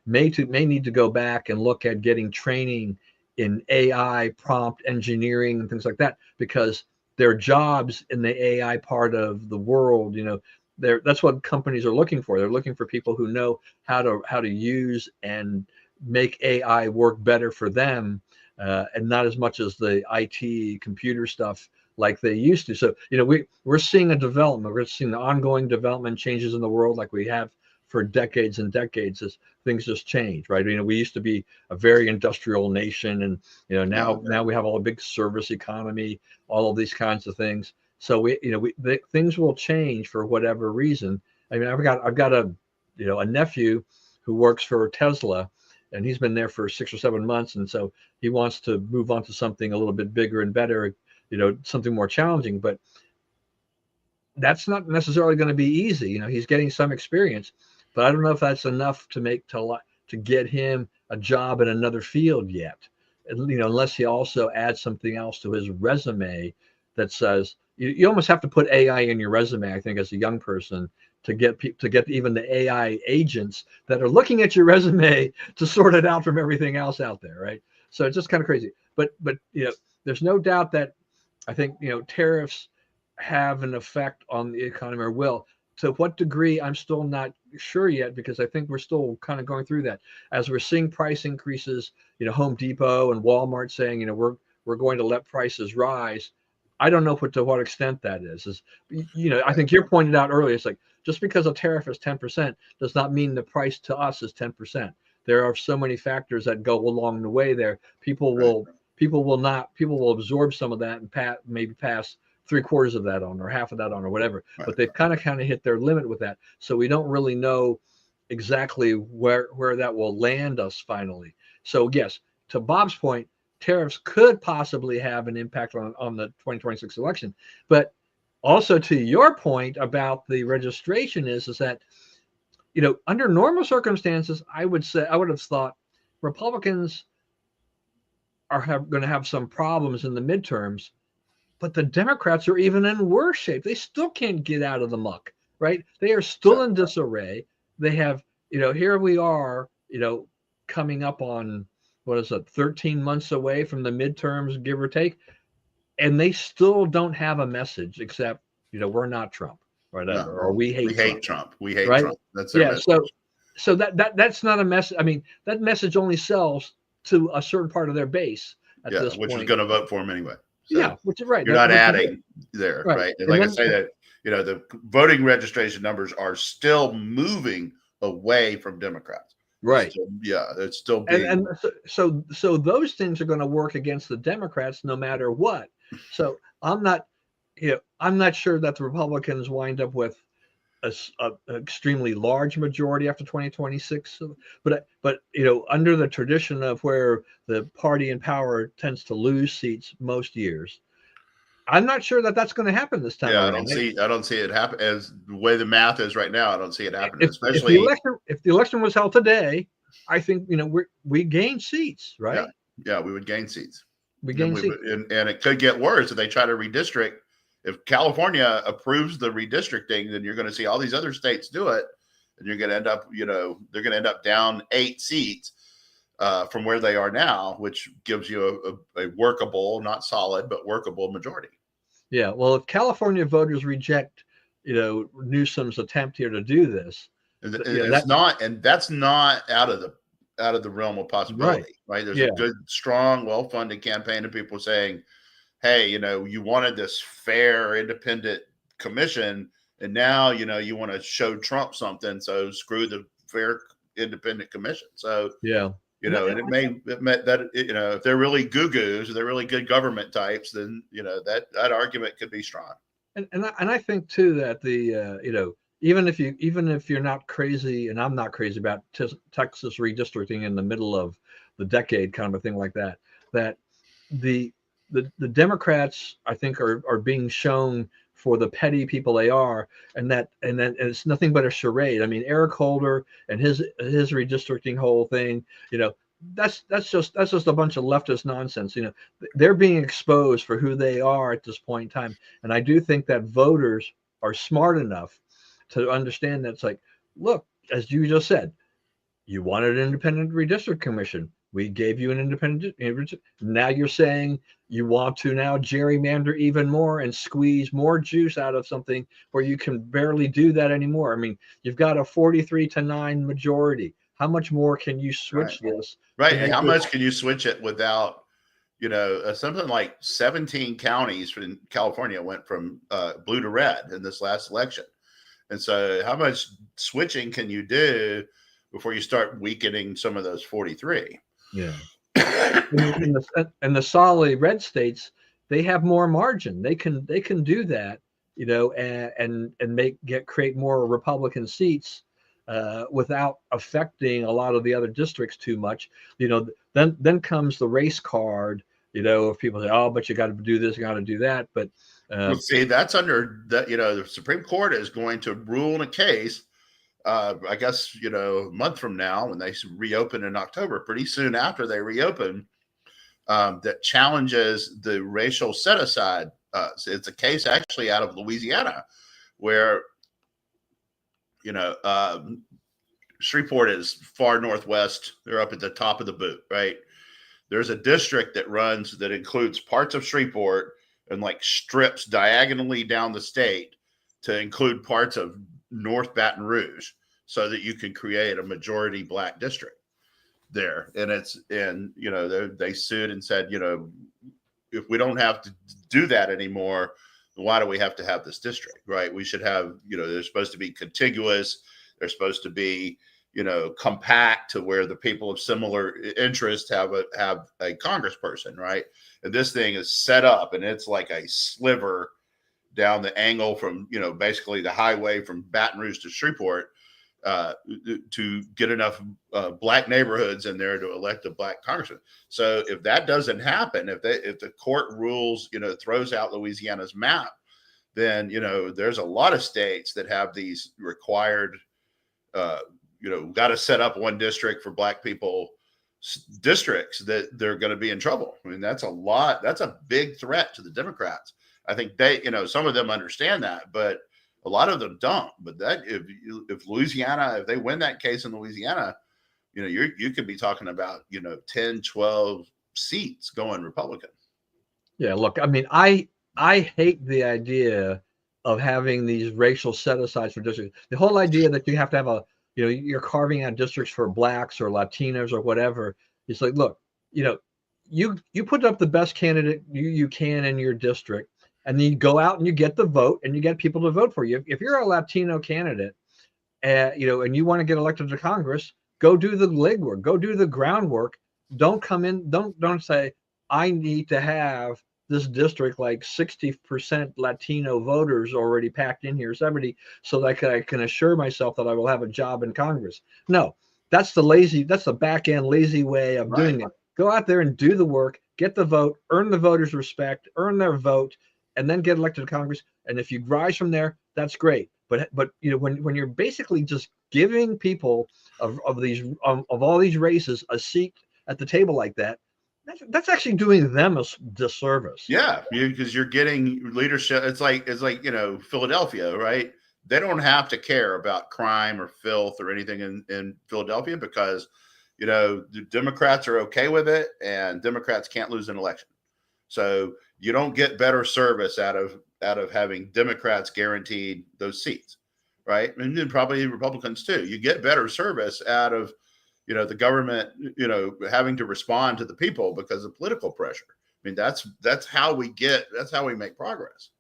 may need to go back and look at getting training in AI prompt engineering and things like that, because their jobs in the AI part of the world, that's what companies are looking for. They're looking for people who know how to use and make AI work better for them, and not as much as the IT computer stuff like they used to. So we're seeing a development. We're seeing the ongoing development changes in the world like we have for decades and decades as things just change, right? You know, we used to be a very industrial nation, and you know, now we have all a big service economy, all of these kinds of things. So things will change for whatever reason. I mean, I've got a a nephew who works for Tesla, and he's been there for 6 or 7 months, and so he wants to move on to something a little bit bigger and better, something more challenging. But that's not necessarily going to be easy. You know, he's getting some experience, but I don't know if that's enough to get him a job in another field yet. And, unless he also adds something else to his resume that says you almost have to put AI in your resume, I think, as a young person to get even the AI agents that are looking at your resume to sort it out from everything else out there, right? So it's just kind of crazy. But there's no doubt that I think tariffs have an effect on the economy, or will. To what degree, I'm still not sure yet, because I think we're still kind of going through that as we're seeing price increases. Home Depot and Walmart saying, we're going to let prices rise. I don't know to what extent that is. I think you pointed out earlier, it's like just because a tariff is 10% does not mean the price to us is 10%. There are so many factors that go along the way there. People will absorb some of that and maybe pass 3/4 of that on, or half of that on, or whatever. Right. But they've kind of hit their limit with that. So we don't really know exactly where that will land us finally. So yes, to Bob's point, tariffs could possibly have an impact on the 2026 election. But also to your point about the registration is that, under normal circumstances, I would have thought Republicans are going to have some problems in the midterms. But the Democrats are even in worse shape. They still can't get out of the muck, right? They are still in disarray. They have, here we are, coming up on, 13 months away from the midterms, give or take. And they still don't have a message except, we're not Trump, or whatever, or we hate Trump. We hate right? Trump. That's their message. So that's not a message. I mean, that message only sells to a certain part of their base at this point. Which is going to vote for him anyway. So which is right. You're not adding there, right? And like I say that, the voting registration numbers are still moving away from Democrats. Right. It's still being. And so those things are going to work against the Democrats no matter what. So I'm not sure that the Republicans wind up with an extremely large majority after 2026. But under the tradition of where the party in power tends to lose seats most years, I'm not sure that that's going to happen this time. Yeah, around. I don't see it happen as the way the math is right now. I don't see it happening. Especially if the election was held today, I think we gain seats, right? Yeah, we would gain seats. And it could get worse if they try to redistrict. If California approves the redistricting, then you're going to see all these other states do it, and you're going to end up, they're going to end up down 8 seats from where they are now, which gives you a workable, not solid, but workable majority. Yeah. Well, if California voters reject, Newsom's attempt here to do this, that's not out of the realm of possibility, right? There's a good, strong, well-funded campaign of people saying, hey, you wanted this fair, independent commission, and now, you want to show Trump something, so screw the fair, independent commission. So, and it may that, if they're really goo-goos, they're really good government types, then, that argument could be strong. And I think too that even if you're not crazy, and I'm not crazy about Texas redistricting in the middle of the decade, kind of a thing like that, that the Democrats, I think, are being shown for the petty people they are, and it's nothing but a charade. I mean, Eric Holder and his redistricting whole thing, that's just a bunch of leftist nonsense. They're being exposed for who they are at this point in time, and I do think that voters are smart enough to understand that it's like, look, as you just said, you wanted an independent redistrict commission. We gave you an independent. Now you're saying you want to now gerrymander even more and squeeze more juice out of something where you can barely do that anymore. I mean, you've got a 43-9 majority. How much more can you switch this? Right. And how much can you switch it without, something like 17 counties in California went from blue to red in this last election. And so how much switching can you do before you start weakening some of those 43? Yeah. In the solid red states, they have more margin. They can do that, and create more Republican seats without affecting a lot of the other districts too much. Then comes the race card. If people say, "Oh, but you got to do this, you got to do that," but Well, see, that's under that. The Supreme Court is going to rule in a case. I guess a month from now, when they reopen in October, pretty soon after they reopen, that challenges the racial set aside. It's a case actually out of Louisiana where Shreveport is far northwest. They're up at the top of the boot, right? There's a district that includes parts of Shreveport and like strips diagonally down the state to include parts of North Baton Rouge so that you can create a majority black district there. And they sued and said, if we don't have to do that anymore, why do we have to have this district, right? We should have, they're supposed to be contiguous. They're supposed to be, compact to where the people of similar interest have a congressperson, right? And this thing is set up and it's like a sliver down the angle from, basically the highway from Baton Rouge to Shreveport to get enough black neighborhoods in there to elect a black congressman. So if that doesn't happen, if the court rules, throws out Louisiana's map, then, there's a lot of states that have these required, got to set up one district for black people districts that they're going to be in trouble. I mean, that's a lot. That's a big threat to the Democrats. I think they, some of them understand that, but a lot of them don't. But that if Louisiana, if they win that case in Louisiana, you could be talking about, 10, 12 seats going Republican. Yeah, look, I mean, I hate the idea of having these racial set-asides for districts. The whole idea that you have to have you're carving out districts for blacks or Latinos or whatever. It's like, look, you put up the best candidate you can in your district, and then you go out and you get the vote and you get people to vote for you. If you're a Latino candidate, and you want to get elected to Congress, go do the legwork, go do the groundwork. Don't come in, don't say, I need to have this district like 60% Latino voters already packed in here, 70, so that I can assure myself that I will have a job in Congress. No, that's the back end lazy way of doing it. Go out there and do the work, get the vote, earn the voters' respect, earn their vote, and then get elected to Congress. And if you rise from there, that's great. But when you're basically just giving people of all these races a seat at the table like that, that's actually doing them a disservice. Yeah, because you're getting leadership. It's like Philadelphia, right? They don't have to care about crime or filth or anything in Philadelphia because the Democrats are okay with it, and Democrats can't lose an election. So you don't get better service out of having Democrats guaranteed those seats, right? And then probably Republicans too. You get better service out of the government, having to respond to the people because of political pressure. I mean, that's how we make progress.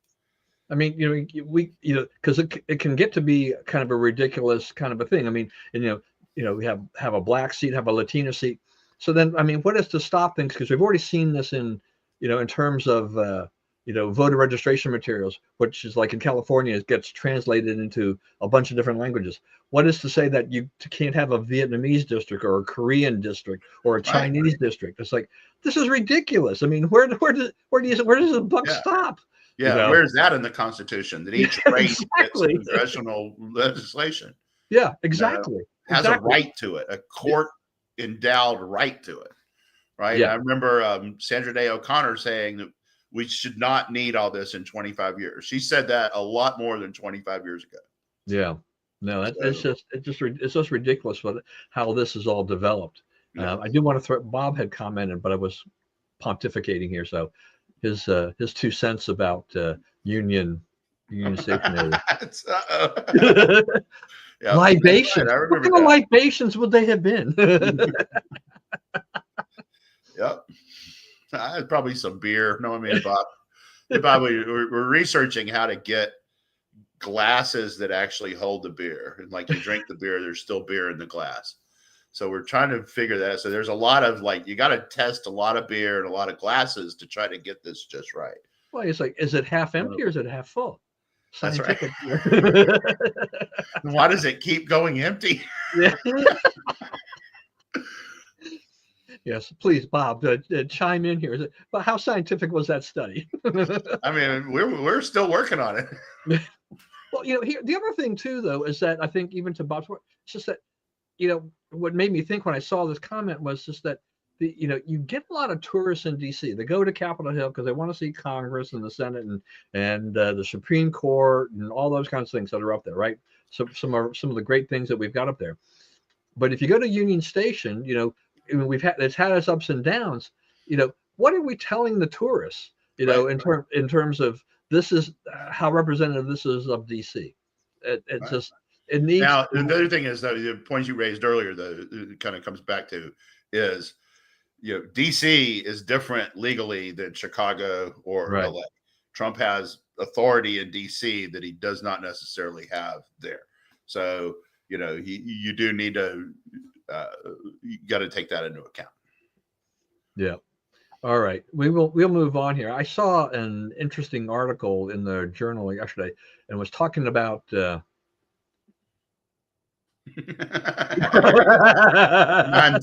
I mean, because it can get to be kind of a ridiculous kind of a thing. I mean, and, we have a black seat, have a Latino seat. So then, I mean, what is to stop things? Because we've already seen this in terms of, voter registration materials, which is like in California, it gets translated into a bunch of different languages. What is to say that you can't have a Vietnamese district or a Korean district or a Chinese district? It's like, this is ridiculous. I mean, where does the buck stop? Yeah, where's that in the Constitution that each race gets congressional legislation? Yeah, exactly. Has a right to it, a court endowed right to it, right? Yeah. I remember Sandra Day O'Connor saying that we should not need all this in 25 years. She said that a lot more than 25 years ago. Yeah. No, it's just ridiculous how this is all developed. Yeah. I do want to throw. Bob had commented, but I was pontificating here, so his 2 cents about unionization. Yeah, libations. Right. I remember what kind of libations would they have been? Yep. Probably some beer. No, I mean, Bob. We're researching how to get glasses that actually hold the beer. And like you drink the beer, there's still beer in the glass. So we're trying to figure that out. So there's a lot of like, you got to test a lot of beer and a lot of glasses to try to get this just right. Well, it's like, is it half empty or is it half full? That's right. Scientific. Why does it keep going empty? Yeah. Yes, please, Bob, chime in here. But how scientific was that study? I mean, we're still working on it. Well, here, the other thing too, though, is that I think even to Bob's point, it's just that, what made me think when I saw this comment was just that you get a lot of tourists in DC. They go to Capitol Hill because they want to see Congress and the Senate and the Supreme Court and all those kinds of things that are up there, right? So some of the great things that we've got up there. But if you go to Union Station, it's had its ups and downs. What are we telling the tourists? In terms of this is how representative this is of DC. It's just it needs. Now the other thing is, though, the points you raised earlier, though, it kind of comes back to is, DC is different legally than Chicago or right. LA. Trump has authority in DC that he does not necessarily have there. So you do need to you got to take that into account. Yeah. All right. We'll move on here. I saw an interesting article in the journal yesterday and was talking about mine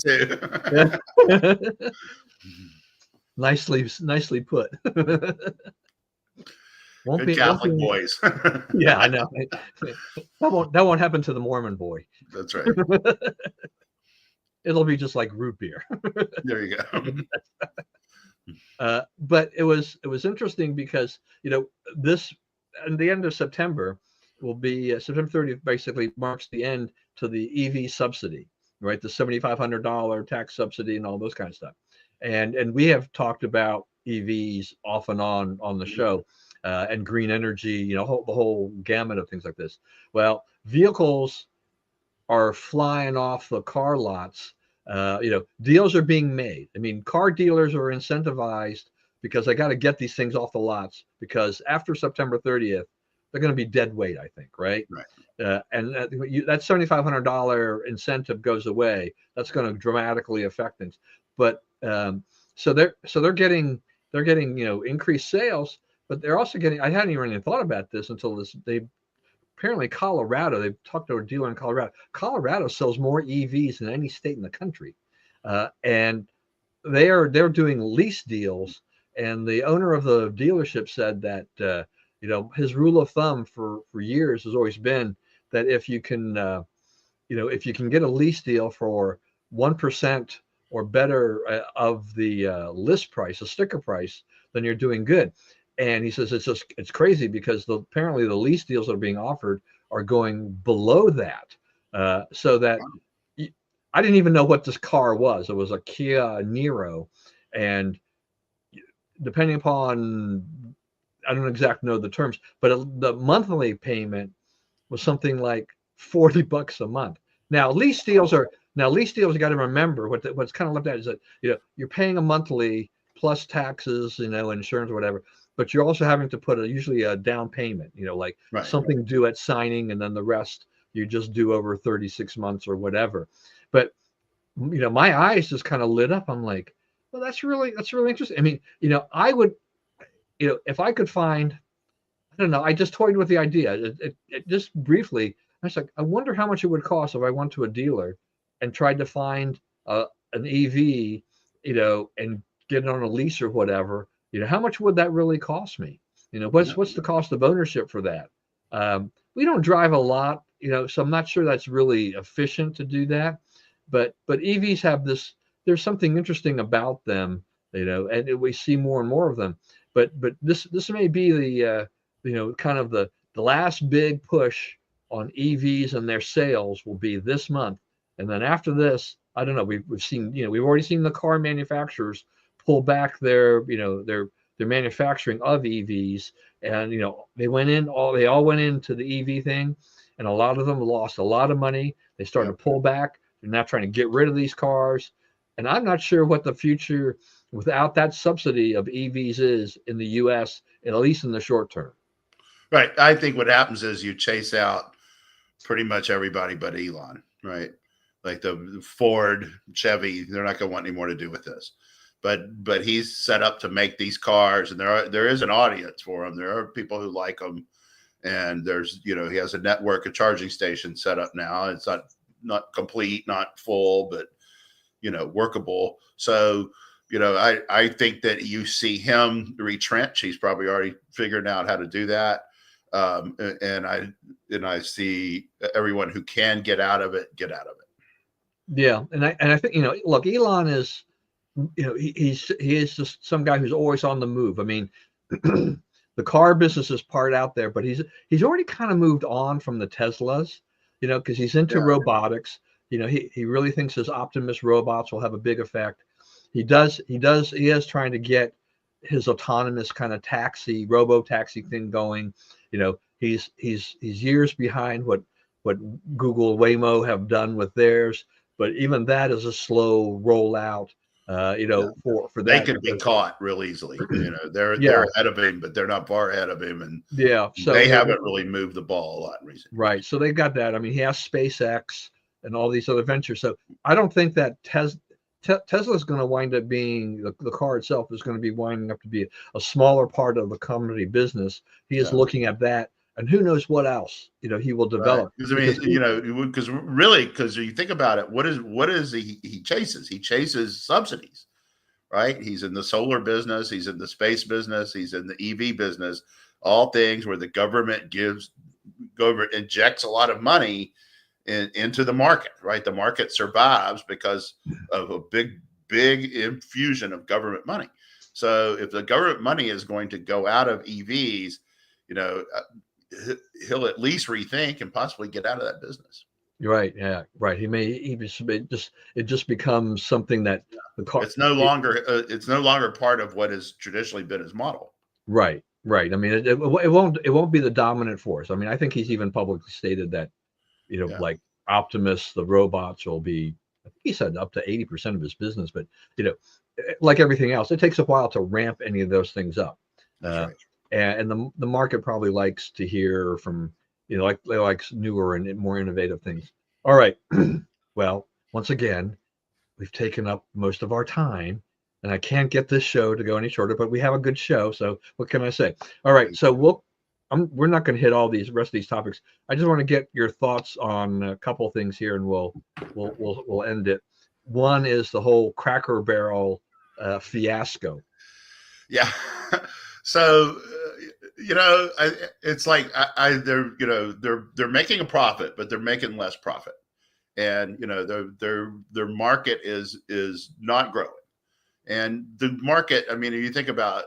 too. Nicely put. Good Catholic boys. Yeah, I know. That won't happen to the Mormon boy. That's right. It'll be just like root beer. There you go. But it was interesting because this at the end of September will be September 30th. Basically marks the end to the EV subsidy, right? The $7,500 tax subsidy and all those kind of stuff. And we have talked about EVs off and on the show. And green energy, the whole gamut of things like this. Well, vehicles are flying off the car lots. Deals are being made. I mean, car dealers are incentivized because they got to get these things off the lots because after September 30th, they're going to be dead weight, I think, right? Right. And that $7,500 incentive goes away. That's going to dramatically affect things. But so they're getting increased sales. But they're also getting, I hadn't even thought about this until apparently Colorado, they've talked to a dealer in Colorado. Colorado sells more EVs than any state in the country. And they're doing lease deals. And the owner of the dealership said that, his rule of thumb for years has always been that if you can get a lease deal for 1% or better of the list price, a sticker price, then you're doing good. And he says it's crazy because apparently the lease deals that are being offered are going below that. So that I didn't even know what this car was. It was a Kia Niro, and depending upon, I don't exactly know the terms, but the monthly payment was something like $40 a month. Now lease deals you got to remember what's kind of looked at is that you're paying a monthly plus taxes, insurance or whatever. But you're also having to put usually a down payment, like right, something due at signing, and then the rest you just do over 36 months or whatever. But my eyes just kind of lit up. I'm like, well, that's really interesting. I mean, I would, if I could find, I don't know, I just toyed with the idea. It just briefly, I was like, I wonder how much it would cost if I went to a dealer and tried to find an EV, and get it on a lease or whatever. How much would that really cost me? What's the cost of ownership for that? We don't drive a lot, so I'm not sure that's really efficient to do that. But EVs have this, there's something interesting about them, and we see more and more of them. But this may be the, kind of the last big push on EVs and their sales will be this month. And then after this, I don't know, we've seen, we've already seen the car manufacturers pull back their manufacturing of EVs, and they all went into the EV thing, and a lot of them lost a lot of money. They started to pull back. They're now trying to get rid of these cars, and I'm not sure what the future without that subsidy of EVs is in the U.S., at least in the short term. Right. I think what happens is you chase out pretty much everybody but Elon, right? Like the Ford, Chevy, they're not going to want any more to do with this. But he's set up to make these cars, and there is an audience for them. There are people who like them, and there's he has a network of charging stations set up now. It's not complete, not full, but workable. So I think that you see him retrench. He's probably already figured out how to do that. And I see everyone who can get out of it, get out of it. Yeah, and I think look, Elon is he is just some guy who's always on the move. I mean, the car business is part out there, but he's already kind of moved on from the Teslas, because he's into robotics. He really thinks his Optimus robots will have a big effect. He is trying to get his autonomous kind of taxi, robo taxi thing going. He's years behind what Google Waymo have done with theirs, but even that is a slow rollout. For that, they could be caught real easily. They're ahead of him, but they're not far ahead of him, and so they haven't really moved the ball a lot in recent years. Right. So they've got that. I mean, he has SpaceX and all these other ventures. So I don't think that Tesla is going to wind up being the car itself is going to be winding up to be a smaller part of the company business. He is looking at that, and who knows what else he will develop. Right. Because you think about it, what is he chases? He chases subsidies, right? He's in the solar business, he's in the space business, he's in the EV business, all things where the government injects a lot of money into the market, right? The market survives because of a big infusion of government money. So if the government money is going to go out of EVs, he'll at least rethink and possibly get out of that business. Right. Yeah. Right. It just becomes something that the car. It's no longer part of what has traditionally been his model. Right. Right. I mean, it won't be the dominant force. I mean, I think he's even publicly stated that, like Optimus, the robots will be, I think he said up to 80% of his business, but like everything else, it takes a while to ramp any of those things up. That's right. And the market probably likes to hear from, like they like newer and more innovative things. All right. Well, once again, we've taken up most of our time, and I can't get this show to go any shorter, but we have a good show. So what can I say? All right. So we're not going to hit all these rest of these topics. I just want to get your thoughts on a couple of things here, and we'll end it. One is the whole Cracker Barrel fiasco. Yeah. So it's like they're making a profit, but they're making less profit, and their market is not growing. And the market, I mean, if you think about,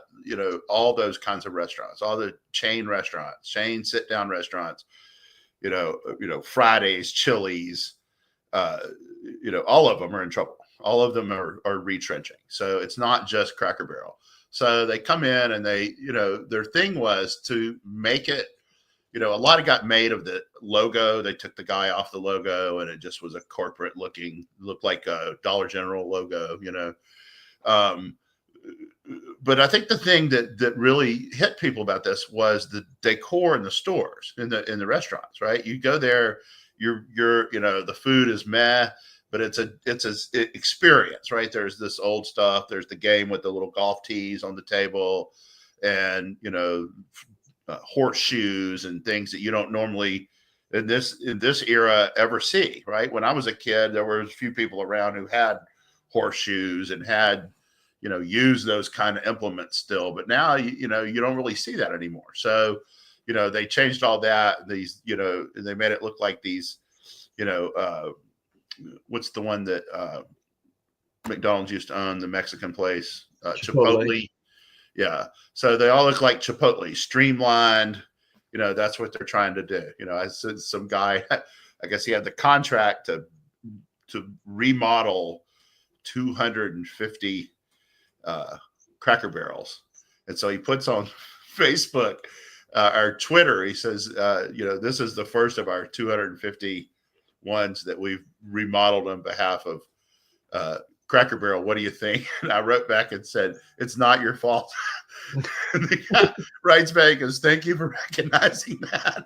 all those kinds of restaurants, all the chain restaurants, chain sit-down restaurants, Fridays, Chili's, all of them are in trouble. All of them are retrenching. So it's not just Cracker Barrel. So they come in and they, their thing was to make it, a lot of got made of the logo. They took the guy off the logo, and it just was a corporate looked like a Dollar General logo, but I think the thing that really hit people about this was the decor in the stores, in the restaurants, right? You go there, you're the food is meh, but it's an experience, right? There's this old stuff. There's the game with the little golf tees on the table, and horseshoes and things that you don't normally in this era ever see, right? When I was a kid, there were a few people around who had horseshoes and had use those kind of implements still, but now you don't really see that anymore. So they changed all that. These they made it look like these what's the one that McDonald's used to own, the Mexican place, Chipotle. Yeah, so they all look like Chipotle, streamlined. That's what they're trying to do. I said some guy, I guess he had the contract to remodel 250 Cracker Barrels, and so he puts on Facebook or Twitter, he says, this is the first of our 250 ones that we've remodeled on behalf of Cracker Barrel, what do you think? And I wrote back and said, it's not your fault. And the guy writes back goes, thank you for recognizing that.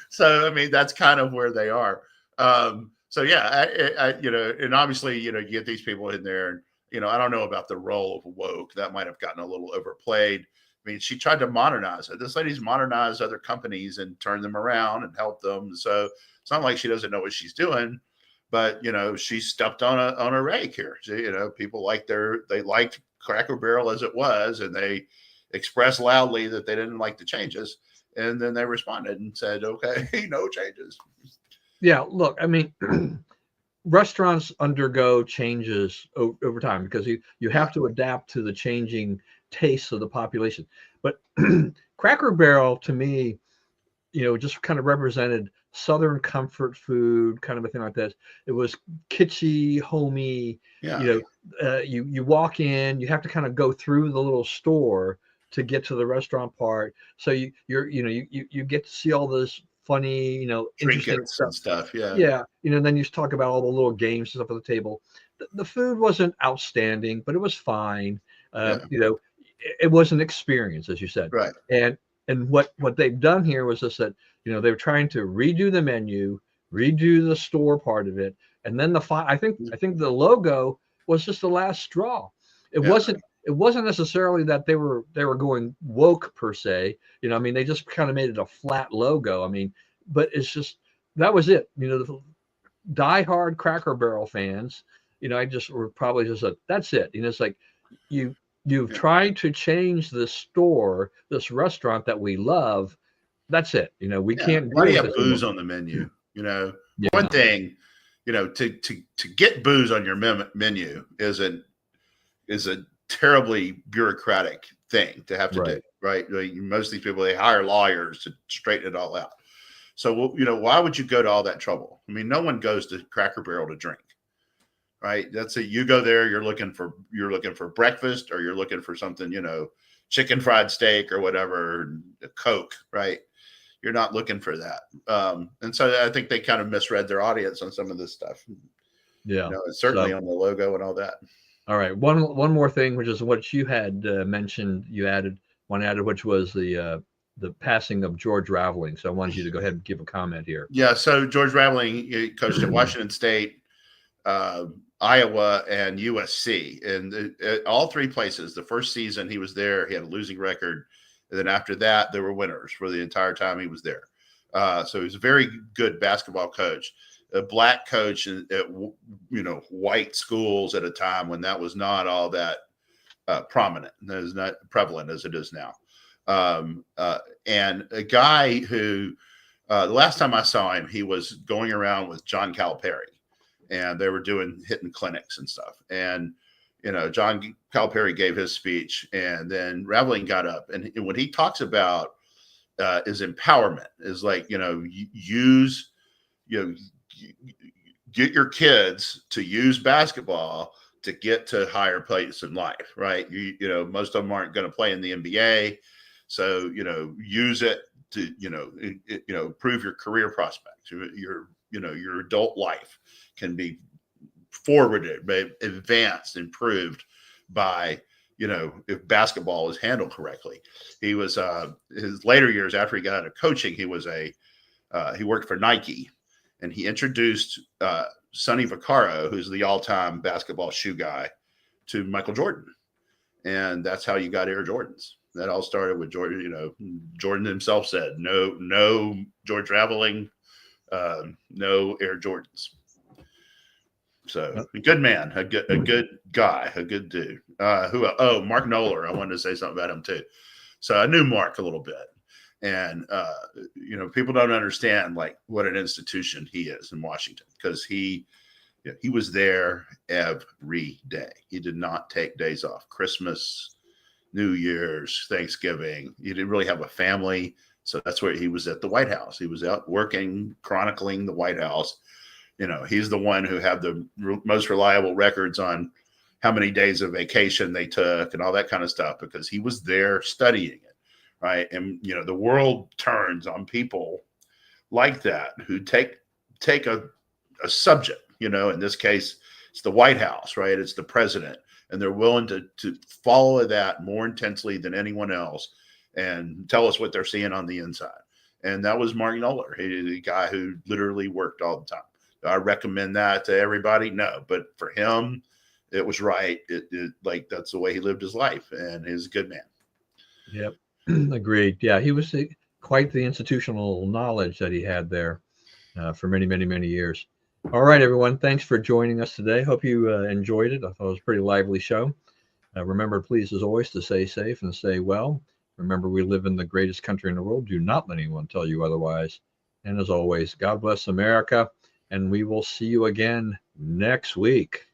So I mean, that's kind of where they are. So yeah, I and obviously, you get these people in there, and I don't know about the role of woke. That might have gotten a little overplayed. I mean, she tried to modernize it. This lady's modernized other companies and turned them around and helped them. So it's not like she doesn't know what she's doing, but she stepped on a rake here. So, people they liked Cracker Barrel as it was, and they expressed loudly that they didn't like the changes. And then they responded and said, okay, no changes. Yeah, look, I mean, restaurants undergo changes over time because you have to adapt to the changing tastes of the population. But Cracker Barrel, to me, just kind of represented Southern comfort food, kind of a thing like this. It was kitschy, homey. Yeah. You walk in, you have to kind of go through the little store to get to the restaurant part. So you get to see all this funny, interesting trinkets and stuff. Yeah. Yeah. Then you talk about all the little games and stuff at the table. The food wasn't outstanding, but it was fine. It was an experience, as you said. Right. And what they've done here was just that, they were trying to redo the menu, redo the store part of it. And then I think the logo was just the last straw. It wasn't necessarily that they were going woke per se. I mean, they just kind of made it a flat logo. I mean, but it's just, that was it. The diehard Cracker Barrel fans, I just were probably just that's it. It's like you've tried to change this store, this restaurant that we love. That's it. We can't. Why do you have booze on the menu? One thing, to get booze on your menu is a terribly bureaucratic thing to have to do, right? Most of these people, they hire lawyers to straighten it all out. So, why would you go to all that trouble? I mean, no one goes to Cracker Barrel to drink, right? That's it. You go there, you're looking for breakfast, or you're looking for something, chicken fried steak or whatever, a Coke, right? You're not looking for that. And so I think they kind of misread their audience on some of this stuff. Yeah. Certainly on the logo and all that. All right. One more thing, which is what you had mentioned, you added, which was the passing of George Raveling. So I wanted you to go ahead and give a comment here. Yeah. So George Raveling coached at Washington State, Iowa, and USC. And all three places, the first season he was there, he had a losing record. And then after that, there were winners for the entire time he was there. So he was a very good basketball coach, a black coach at white schools at a time when that was not all that prominent. That is not prevalent as it is now. And a guy who the last time I saw him, he was going around with John Calipari, and they were hitting clinics and stuff. And John Calipari gave his speech, and then Raveling got up, and what he talks about is empowerment. Is like get your kids to use basketball to get to higher places in life, right? Most of them aren't going to play in the NBA, so use it to improve your career prospects. Your adult life can be forwarded, advanced, improved by if basketball is handled correctly. He was his later years after he got out of coaching, he worked for Nike, and he introduced Sonny Vaccaro, who's the all-time basketball shoe guy, to Michael Jordan, and that's how you got Air Jordans. That all started with Jordan. Jordan himself said, "No George Raveling, no Air Jordans." So a good man, a good guy, a good dude. Mark Knoller. I wanted to say something about him too. So I knew Mark a little bit, and people don't understand like what an institution he is in Washington, because he was there every day. He did not take days off. Christmas, New Year's, Thanksgiving. He didn't really have a family, so that's where he was at the White House. He was out working, chronicling the White House. He's the one who had the most reliable records on how many days of vacation they took and all that kind of stuff, because he was there studying it, right? And, the world turns on people like that who take a subject, in this case, it's the White House, right? It's the president, and they're willing to follow that more intensely than anyone else and tell us what they're seeing on the inside. And that was Mark Knoller, the guy who literally worked all the time. Do I recommend that to everybody? No, but for him, it was right. Like that's the way he lived his life, and he's a good man. Yep, agreed. Yeah, he was quite the institutional knowledge that he had there for many, many, many years. All right, everyone. Thanks for joining us today. Hope you enjoyed it. I thought it was a pretty lively show. Remember, please, as always, to stay safe and stay well. Remember, we live in the greatest country in the world. Do not let anyone tell you otherwise. And as always, God bless America. And we will see you again next week.